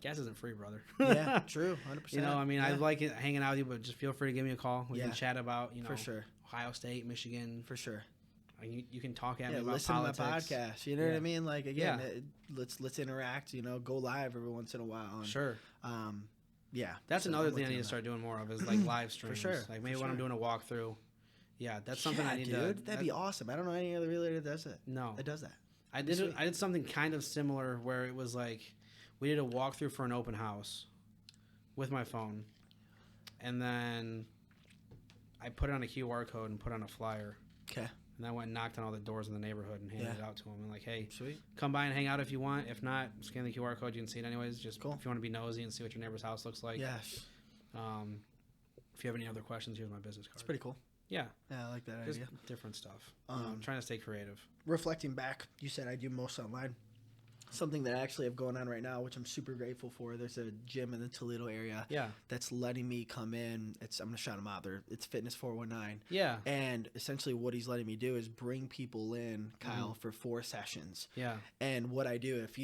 gas isn't free, brother. Yeah, true, 100%. You know, I mean, I like it hanging out with you, but just feel free to give me a call. We can chat about, you know, for sure, Ohio State, Michigan, for sure. You can talk at me about listen politics. to my podcast. You know what I mean? Like again, let's interact. You know, go live every once in a while. And, sure. That's so another thing I need to start doing more of is like live streams. For sure. Like maybe when I'm doing a walkthrough. Yeah, that's something I need to. That'd be awesome. I don't know any other realtor that does it. No, that does that. I did something kind of similar where it was like we did a walkthrough for an open house with my phone, and then I put it on a QR code and put on a flyer. Okay. And I went and knocked on all the doors in the neighborhood and handed it out to them. And like, hey, sweet, come by and hang out if you want. If not, scan the QR code. You can see it anyways. Just cool. If you want to be nosy and see what your neighbor's house looks like. Yes. If you have any other questions, here's my business card. It's pretty cool. Yeah. Yeah, I like that Just idea. Different stuff. I'm trying to stay creative. Reflecting back, you said I do most online. Something that I actually have going on right now, which I'm super grateful for. There's a gym in the Toledo area that's letting me come in. I'm going to shout them out. It's Fitness 419. Yeah. And essentially what he's letting me do is bring people in, Kyle, for 4 sessions. Yeah. And what I do, if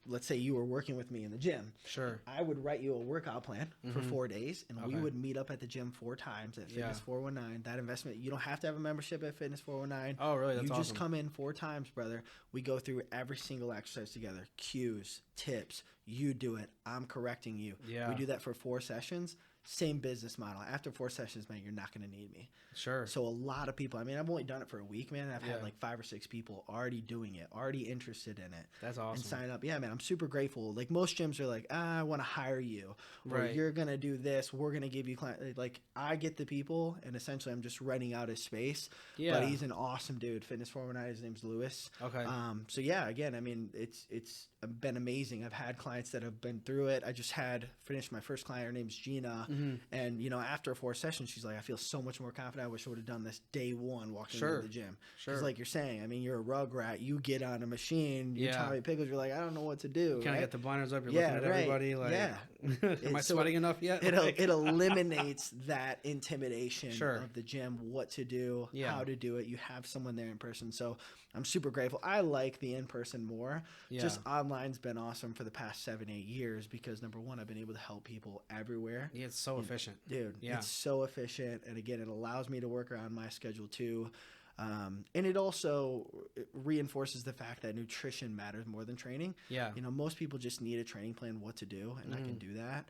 let's say you were working with me in the gym. Sure. I would write you a workout plan for 4 days, and we would meet up at the gym 4 times at Fitness 419. That investment, you don't have to have a membership at Fitness 419. Oh, really? That's awesome. You just come in 4 times, brother. We go through every single exercise together. Cues, tips, you do it. I'm correcting you. Yeah. We do that for 4 sessions. Same business model. After 4 sessions, man, you're not going to need me. Sure. So a lot of people, I mean, I've only done it for a week, man. I've had like 5 or 6 people already doing it, already interested in it. That's awesome. And sign up. Yeah, man, I'm super grateful. Like most gyms are like, I want to hire you. Or you're going to do this. We're going to give you clients. Like I get the people, and essentially I'm just renting out his space. Yeah. But he's an awesome dude. Fitness 419, his name's Lewis. Okay. So yeah, again, I mean, it's been amazing. I've had clients that have been through it. I just finished my first client. Her name's Gina. And, you know, after 4 sessions, she's like, I feel so much more confident. I wish I would have done this day 1 walking into the gym. Sure. Because like you're saying, I mean, you're a rug rat. You get on a machine. You Tommy Pickles. You're like, I don't know what to do. You kind of get the blinders up. You're looking at everybody like, am I sweating enough yet? It eliminates that intimidation of the gym, what to do, how to do it. You have someone there in person. So I'm super grateful. I like the in-person more. Just online's been awesome for the past 7-8 years because number one, I've been able to help people everywhere. Yeah, it's so efficient. Dude, it's so efficient. And again, it allows me to work around my schedule too. And it also reinforces the fact that nutrition matters more than training. Yeah. You know, most people just need a training plan, what to do, and I can do that.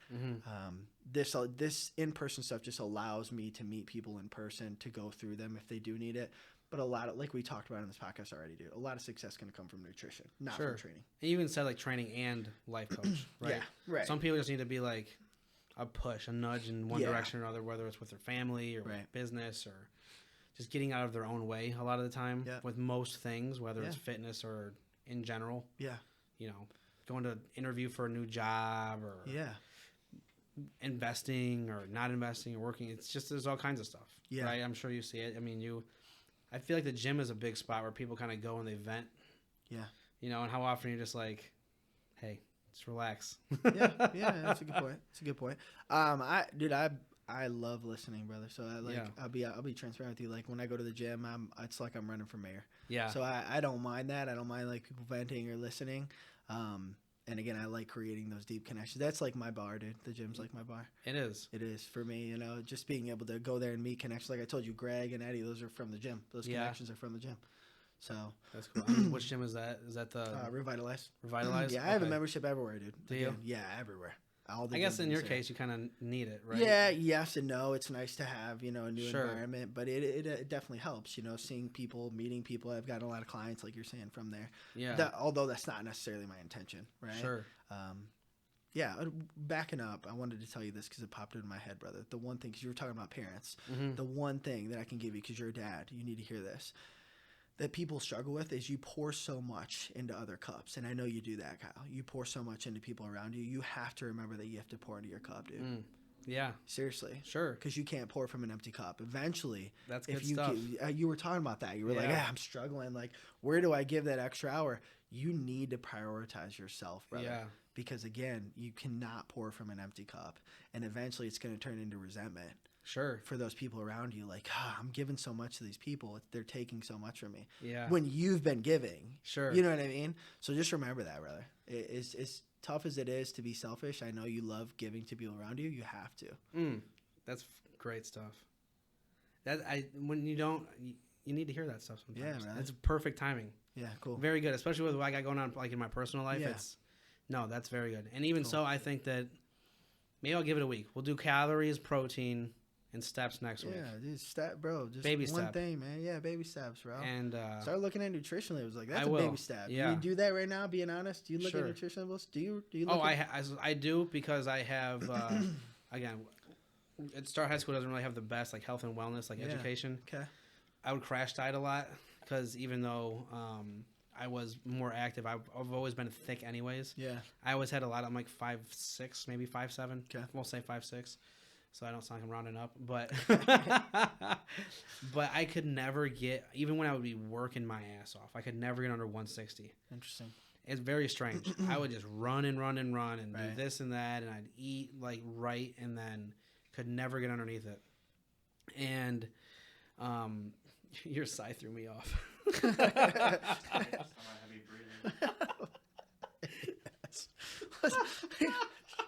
This in-person stuff just allows me to meet people in person, to go through them if they do need it. But a lot of, like we talked about in this podcast already, dude, a lot of success can come from nutrition, not from training. And you even said like training and life coach, right? Right. Some people just need to be like a push, a nudge in one direction or another, whether it's with their family or with business or just getting out of their own way a lot of the time with most things, whether it's fitness or in general. Yeah. You know, going to interview for a new job or investing or not investing or working. It's just, there's all kinds of stuff. Yeah. Right? I'm sure you see it. I mean, I feel like the gym is a big spot where people kind of go and they vent. Yeah. You know, and how often you're just like, hey, just relax. yeah, that's a good point. It's a good point. I love listening, brother. So I'll be transparent with you. Like when I go to the gym, it's like I'm running for mayor. Yeah. So I don't mind that. I don't mind like people venting or listening. And again, I like creating those deep connections. That's like my bar, dude. The gym's like my bar. It is. It is for me, you know, just being able to go there and meet connections. Like I told you, Greg and Eddie, those are from the gym. Those connections are from the gym. So that's cool. I mean, which gym is that? Is that the Revitalize? Revitalize? Yeah, I have a membership everywhere, dude. Do you? Yeah, everywhere. I guess in your case, you kind of need it, right? Yeah, yes and no. It's nice to have, you know, a new environment, but it definitely helps, you know, seeing people, meeting people. I've gotten a lot of clients, like you're saying, from there. Yeah. Although that's not necessarily my intention, right? Sure. Yeah, backing up, I wanted to tell you this because it popped into my head, brother. The one thing, because you were talking about parents, the one thing that I can give you, because you're a dad, you need to hear this, that people struggle with is you pour so much into other cups. And I know you do that, Kyle. You pour so much into people around you. You have to remember that you have to pour into your cup, dude. Yeah. Seriously. Sure. Because you can't pour from an empty cup. Eventually. That's good stuff. You were talking about that. You were like, I'm struggling. Like, where do I give that extra hour? You need to prioritize yourself, brother. Yeah. Because, again, you cannot pour from an empty cup. And eventually it's going to turn into resentment. Sure. For those people around you. Like, I'm giving so much to these people. They're taking so much from me. Yeah. When you've been giving. Sure. You know what I mean? So just remember that, brother. It's tough as it is to be selfish. I know you love giving to people around you. You have to. That's great stuff. When you don't, you need to hear that stuff sometimes. Yeah, man. It's perfect timing. Yeah, cool. Very good, especially with what I got going on like in my personal life. Yeah. That's very good. And even so, I think that maybe I'll give it a week. We'll do calories, protein, and steps next week. Yeah, just bro. Just baby one thing, man. Yeah, baby steps, bro. And start looking at nutrition labels. Like that's a baby step. Yeah. You do that right now. Being honest, do you look at nutrition labels? Do you? Look I do because I have again. At Star High School doesn't really have the best like health and wellness education. Okay. I would crash diet a lot because even though I was more active, I've always been thick anyways. Yeah. I always had a lot. I'm like 5'6", maybe 5'7". Okay. We'll say 5'6". So I don't sound like I'm rounding up, but but I could never get, even when I would be working my ass off, I could never get under 160. Interesting. It's very strange. I would just run and do this and that, and I'd eat like right, and then could never get underneath it. And your sigh threw me off.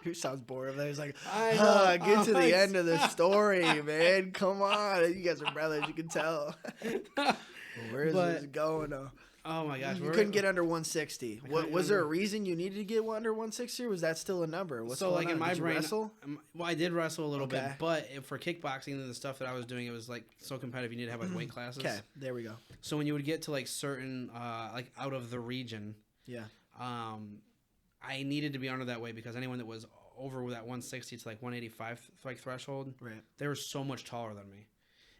Who sounds bored of that? He's like, get to the end of the story, man. Come on. You guys are brothers, you can tell. Where is this going on? Oh my gosh. You couldn't get under 160. Was there a reason you needed to get under 160, or was that still a number? So like in my brain, wrestle? Well, I did wrestle a little bit, but for kickboxing and the stuff that I was doing, it was like so competitive. You need to have like weight classes. Okay, there we go. So when you would get to like certain like out of the region, I needed to be under that weight because anyone that was over that 160 to like 185 like threshold, they were so much taller than me.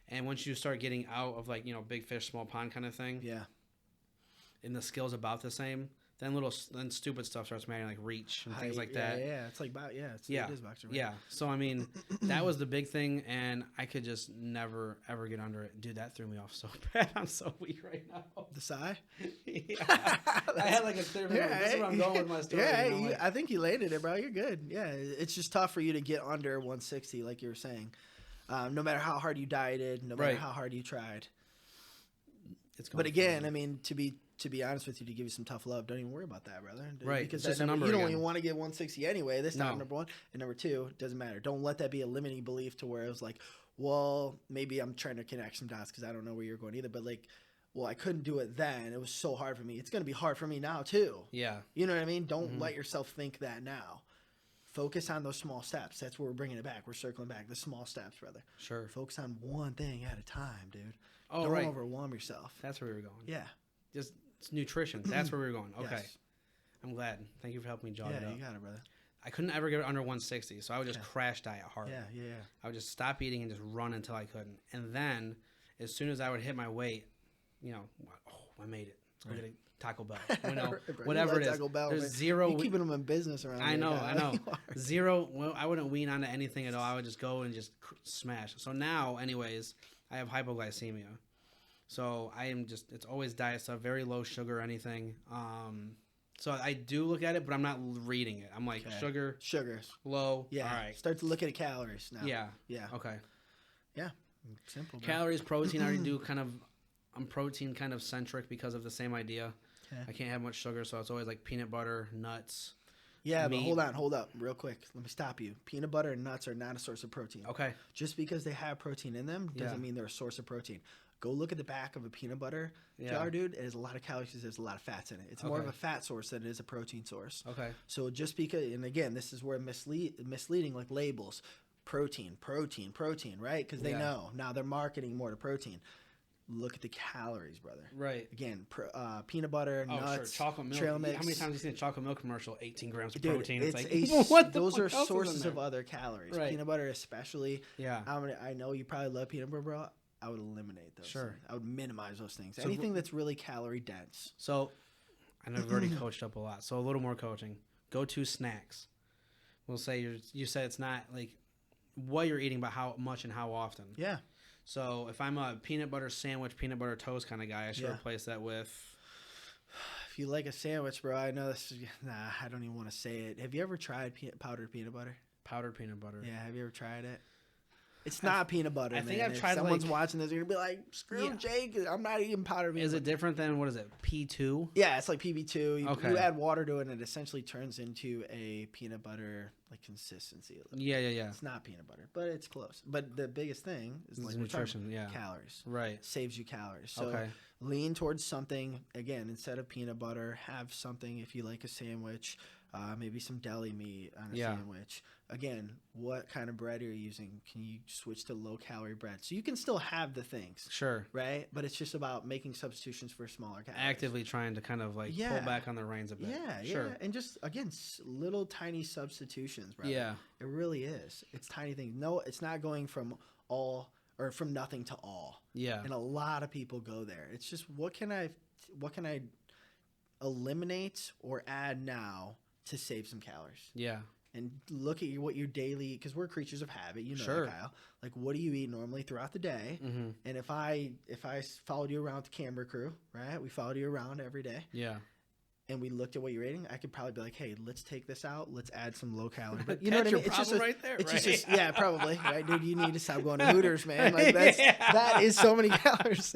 And once you start getting out of like, big fish, small pond kind of thing, and the skills about the same, then stupid stuff starts mattering, like reach and things like that. Yeah, it's like it is boxing. Right? Yeah. So I mean, that was the big thing, and I could just never ever get under it. Dude, that threw me off so bad. I'm so weak right now. The sigh? Yeah. I had like a clear memory. This is where I'm going with my story. Yeah, I think you landed it, bro. You're good. Yeah, it's just tough for you to get under 160, like you were saying. No matter how hard you dieted, no matter how hard you tried. But again, I mean, to be honest with you, to give you some tough love, don't even worry about that, brother. Right. Because it's just you don't even want to get 160 anyway. This time, number one. And number two, it doesn't matter. Don't let that be a limiting belief to where it was like, well, maybe I'm trying to connect some dots because I don't know where you're going either. But like, well, I couldn't do it then. It was so hard for me. It's going to be hard for me now too. Yeah. You know what I mean? Don't let yourself think that now. Focus on those small steps. That's where we're bringing it back. We're circling back. The small steps, brother. Sure. Focus on one thing at a time, dude. Oh, don't overwhelm yourself. That's where we were going. Yeah. Just it's nutrition. That's where we were going. Okay. Yes. I'm glad. Thank you for helping me jog it up. Yeah, you got it, brother. I couldn't ever get under 160, so I would just crash diet hard. Yeah. I would just stop eating and just run until I couldn't. And then, as soon as I would hit my weight, I made it. Let's go get a Taco Bell. Whatever it is. Taco Bell, there's man. zero. You're keeping them in business around here. I know. Zero. Well, I wouldn't wean onto anything at all. I would just go and just smash. So now, anyways, I have hypoglycemia. So I am just, it's always diet stuff, very low sugar, anything. So I do look at it, but I'm not reading it. I'm like, sugar, low. Yeah. All right. Start to look at the calories now. Yeah. Okay. Yeah. Simple. Calories, protein, I already do I'm protein kind of centric because of the same idea. Okay. I can't have much sugar, so it's always like peanut butter, nuts. Yeah, meat. But hold up real quick. Let me stop you. Peanut butter and nuts are not a source of protein. Okay. Just because they have protein in them doesn't mean they're a source of protein. Go look at the back of a peanut butter jar, dude. It has a lot of calories. There's a lot of fats in it. It's more of a fat source than it is a protein source. Okay. So just because, and again, this is where misleading like labels, protein, right? Because they know. Now they're marketing more to protein. look at the calories, brother. Right. Again, peanut butter, nuts, sure. Chocolate milk. trail mix. How many times have you seen a chocolate milk commercial? 18 grams of Dude, protein. It's like, those are sources of other calories. Right. Peanut butter especially. Yeah. I know you probably love peanut butter, bro. I would eliminate those things. I would minimize those things. So anything that's really calorie dense. So, I know I've already coached up a lot. So a little more coaching. Go-to snacks. We'll say you said it's not like what you're eating, but how much and how often. Yeah. So if I'm a peanut butter sandwich, peanut butter toast kind of guy, I should replace that with. If you like a sandwich, bro, I know this. I don't even want to say it. Have you ever tried powdered peanut butter? Powdered peanut butter. Yeah. Have you ever tried it? It's not peanut butter. I think I've tried. Someone's watching this, you're gonna be like, "Screw Jake! I'm not eating powdered peanut butter." Is it different than what is it? P2? Yeah, it's like PB2. You add water to it, and it essentially turns into a peanut butter like consistency. Yeah. It's not peanut butter, but it's close. But the biggest thing is like nutrition. Yeah, calories. Right, saves you calories. So lean towards something again instead of peanut butter. Have something if you like a sandwich. Maybe some deli meat on a sandwich. Again, what kind of bread are you using? Can you switch to low-calorie bread? So you can still have the things. Sure. Right? But it's just about making substitutions for smaller calories. Actively trying to kind of like pull back on the reins a bit. Yeah. And just, again, little tiny substitutions, brother. Yeah. It really is. It's tiny things. No, it's not going from from nothing to all. Yeah. And a lot of people go there. It's just what can I eliminate or add now to save some calories? Yeah. And look at what your daily, because we're creatures of habit, you know, Kyle. Like, what do you eat normally throughout the day? Mm-hmm. And if I followed you around with the camera crew, right? We followed you around every day. Yeah. And we looked at what you're eating, I could probably be like, hey, let's take this out. Let's add some low calorie. But you know what I mean? It's just right there, it's right? just yeah, probably. Right, dude, you need to stop going to Hooters, man. Like that is so many calories.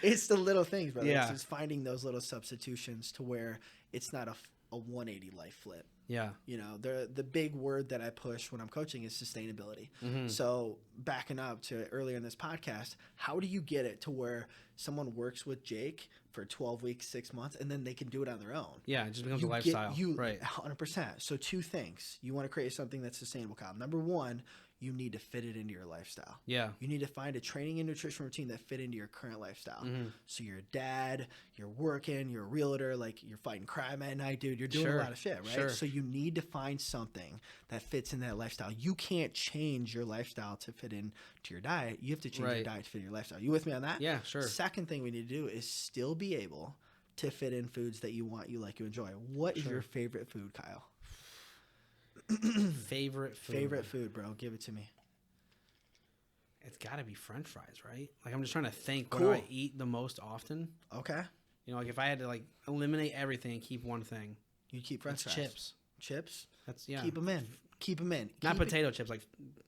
It's the little things, brother. Yeah. It's just finding those little substitutions to where it's not a 180 life flip. Yeah. You know, the big word that I push when I'm coaching is sustainability. Mm-hmm. So backing up to earlier in this podcast, how do you get it to where someone works with Jake for 12 weeks, 6 months, and then they can do it on their own? Yeah, it just becomes a lifestyle. Right. 100%. So two things. You want to create something that's sustainable, Kyle. Number one, you need to fit it into your lifestyle. Yeah. You need to find a training and nutrition routine that fit into your current lifestyle. Mm-hmm. So you're a dad, you're working, you're a realtor, like you're fighting crime at night, dude. You're doing a lot of shit, right? Sure. So you need to find something that fits in that lifestyle. You can't change your lifestyle to fit into your diet. You have to change your diet to fit in your lifestyle. You with me on that? Yeah, sure. Second thing we need to do is still be able to fit in foods that you want, you like, you enjoy. What is your favorite food, Kyle? Favorite food? Favorite food, bro. Give it to me. It's got to be French fries, right? Like, I'm just trying to think what do I eat the most often. Okay. You know, like if I had to like eliminate everything and keep one thing, you keep French fries. Chips. That's Keep them in. Not potato chips, like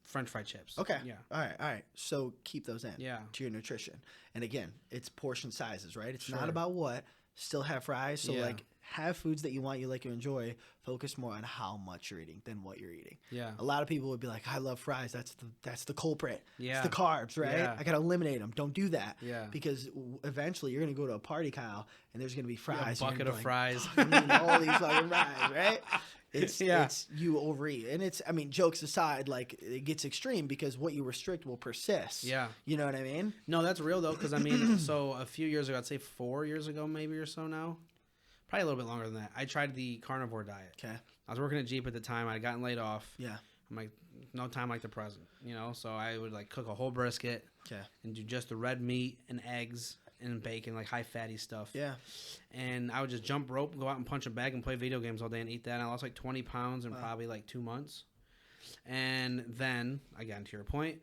French fry chips. Okay. Yeah. All right. So keep those in. Yeah. To your nutrition. And again, it's portion sizes, right? It's not about what. Still have fries. So like have foods that you want, you like, you enjoy. Focus more on how much you're eating than what you're eating. Yeah. A lot of people would be like, I love fries. That's the culprit. Yeah. It's the carbs, right? Yeah. I got to eliminate them. Don't do that. Yeah. Because eventually you're going to go to a party, Kyle, and there's going to be fries. A bucket of fries. All these fucking fries, right? It's you overeat. And jokes aside, like it gets extreme because what you restrict will persist. Yeah. You know what I mean? No, that's real though. Cause so a few years ago, I'd say 4 years ago, maybe or so now, probably a little bit longer than that. I tried the carnivore diet. Okay. I was working at Jeep at the time. I'd gotten laid off. Yeah. I'm like, no time like the present, you know? So I would like cook a whole brisket. Okay. And do just the red meat and eggs and bacon, like high fatty stuff. Yeah. And I would just jump rope, go out and punch a bag and play video games all day and eat that. And I lost like 20 pounds in probably like 2 months. And then, again, to your point,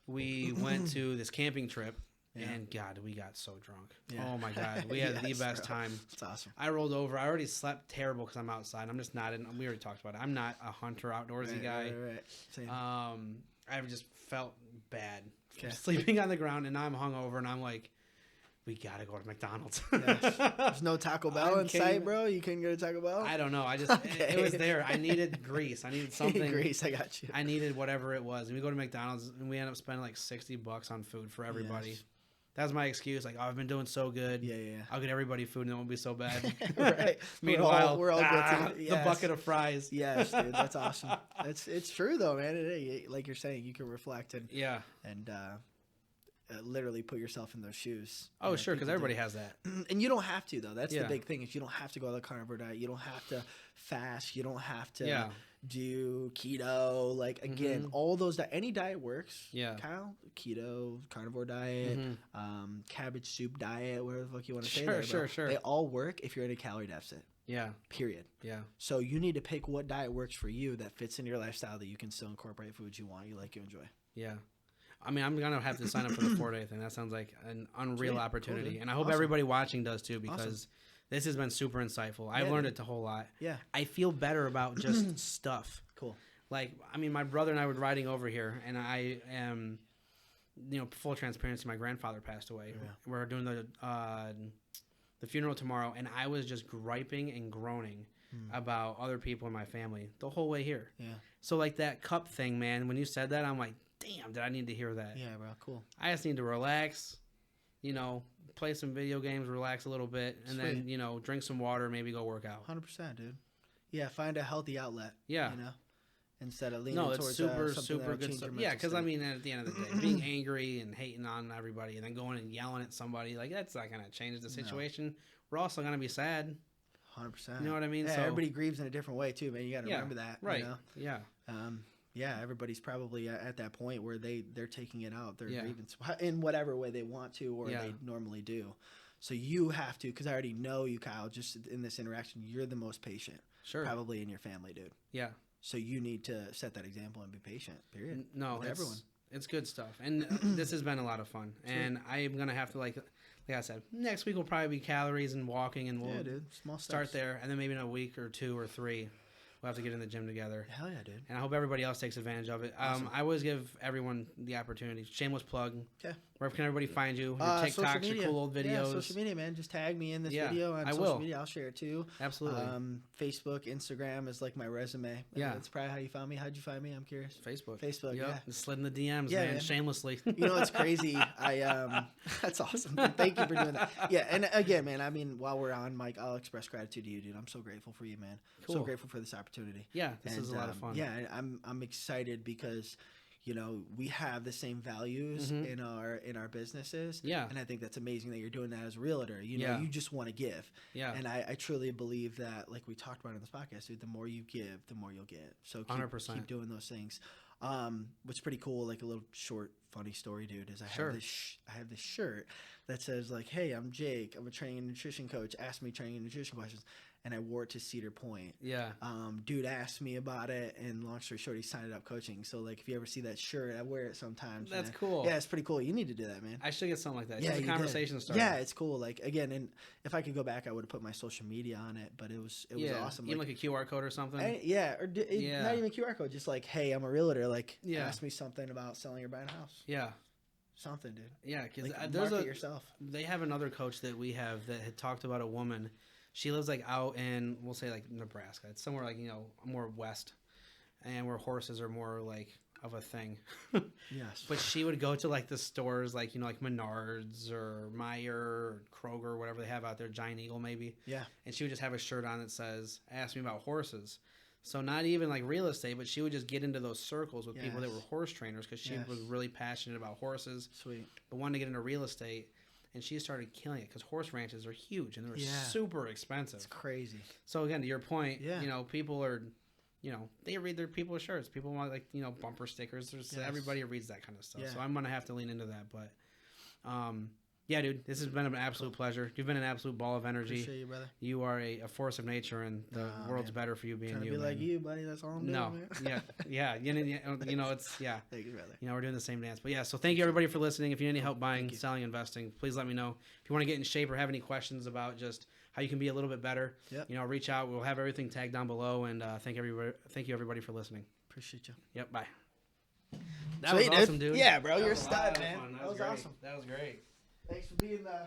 we went to this camping trip. Yeah. And God, we got so drunk. Yeah. Oh my God, we had the best time. It's awesome. I rolled over. I already slept terrible because I'm outside. I'm just not in. We already talked about it. I'm not a hunter, outdoorsy guy. Right. Same. I just felt bad sleeping on the ground, and now I'm hungover, and I'm like, we gotta go to McDonald's. There's no Taco Bell in sight, bro. You couldn't go to Taco Bell. I don't know. I just it was there. I needed grease. I needed something. Grease. I got you. I needed whatever it was, and we go to McDonald's, and we end up spending like $60 on food for everybody. Yes. That was my excuse. Like, I've been doing so good. Yeah. I'll get everybody food and it won't be so bad. Right. Meanwhile, we're all guilty. The bucket of fries. Yes, dude. That's awesome. It's true though, man. Like you're saying, you can reflect and literally put yourself in those shoes. Oh, sure, because everybody has that. And you don't have to, though. That's the big thing, is you don't have to go on the carnivore diet. You don't have to fast. You don't have to do keto. Like, again, all those, any diet works. Yeah. Kyle, keto, carnivore diet, cabbage soup diet, whatever the fuck you want to say there, bro. Sure. They all work if you're in a calorie deficit. Yeah. Period. Yeah. So you need to pick what diet works for you that fits in your lifestyle, that you can still incorporate foods you want, you like, you enjoy. Yeah. I mean, I'm going to have to sign up for the 4-day thing. That sounds like an unreal opportunity. Cool, and I hope everybody watching does too, because this has been super insightful. I've learned a whole lot. Yeah. I feel better about just stuff. Cool. Like, I mean, my brother and I were riding over here, and I am, full transparency, my grandfather passed away. Yeah. We're doing the funeral tomorrow, and I was just griping and groaning about other people in my family the whole way here. Yeah. So, like, that cup thing, man, when you said that, I'm like, damn, did I need to hear that? Yeah, bro, cool. I just need to relax, play some video games, relax a little bit, and then, drink some water, maybe go work out. 100%, dude. Yeah, find a healthy outlet. Yeah. Instead of leaning towards super good stuff. Yeah, because, I mean, at the end of the day, being angry and hating on everybody and then going and yelling at somebody, like, that's not going to change the situation. No. We're also going to be sad. 100%. You know what I mean? Yeah, everybody grieves in a different way, too, man. You got to remember that. Right. Yeah. Yeah, everybody's probably at that point where they're taking it out, their grievance, in whatever way they want to or they normally do. So you have to, because I already know you, Kyle, just in this interaction, you're the most patient. Sure. Probably in your family, dude. Yeah. So you need to set that example and be patient, period. No, with everyone. It's good stuff. And this has been a lot of fun. And I'm going to have to, like I said, next week will probably be calories and walking, and we'll small start there. And then maybe in a week or 2 or 3, we'll have to get in the gym together. Hell yeah, dude. And I hope everybody else takes advantage of it. Awesome. I always give everyone the opportunity. Shameless plug. Okay. Where can everybody find you? Your TikToks, your cool old videos. Yeah, social media, man. Just tag me in this video on social media. I'll share it too. Absolutely. Facebook, Instagram is like my resume. Yeah. That's probably how you found me. How'd you find me? I'm curious. Facebook, yeah. Just slid in the DMs, man. Shamelessly. You know, it's crazy. That's awesome. Thank you for doing that. Yeah, and again, man, I mean, while we're on, Mike, I'll express gratitude to you, dude. I'm so grateful for you, man. Cool. So grateful for this opportunity. Yeah, this is a lot of fun. Yeah, I'm excited because we have the same values in our businesses. Yeah. And I think that's amazing that you're doing that as a realtor. You just want to give. Yeah. And I truly believe that, like we talked about in this podcast, dude, the more you give, the more you'll get. So keep 100%. doing those things. What's pretty cool, like a little short, funny story, dude, is I have this shirt that says, like, hey, I'm Jake. I'm a training and nutrition coach. Ask me training and nutrition questions. And I wore it to Cedar Point. Yeah. Dude asked me about it, and long story short, he signed it up coaching. So, like, if you ever see that shirt, I wear it sometimes. That's cool. Yeah, it's pretty cool. You need to do that, man. I should get something like that. Yeah, just a conversation starter. Yeah, it's cool. Like, again, and if I could go back, I would have put my social media on it, but it was awesome. Even like a QR code or something. Not even QR code. Just like, hey, I'm a realtor. Like, ask me something about selling or buying a house. Yeah. Something, dude. Yeah, because like, market yourself. They have another coach that we have that had talked about a woman. She lives like out in, we'll say like Nebraska. It's somewhere like, more west, and where horses are more like of a thing. Yes. But she would go to like the stores like, like Menards or Meijer or Kroger or whatever they have out there, Giant Eagle maybe. Yeah. And she would just have a shirt on that says, ask me about horses. So not even like real estate, but she would just get into those circles with people that were horse trainers because she was really passionate about horses. Sweet. But wanted to get into real estate. And she started killing it because horse ranches are huge and they're super expensive. It's crazy. So again, to your point, people are, they read their people's shirts. People want like, bumper stickers. Everybody reads that kind of stuff. Yeah. So I'm going to have to lean into that. But, yeah, dude, this has been an absolute pleasure. You've been an absolute ball of energy. Appreciate you, brother. You are a force of nature, and the world's better for you being Trying you. To be like you, buddy. That's all I'm doing. No, man. yeah. It's Thank you, brother. We're doing the same dance. But yeah, so thank you everybody for listening. If you need any help buying, selling, investing, please let me know. If you want to get in shape or have any questions about just how you can be a little bit better, reach out. We'll have everything tagged down below. And thank you everybody for listening. Appreciate you. Yep. Bye. That was awesome, dude. Yeah, bro. You're a stud, man. That was awesome. That was great. Thanks for being the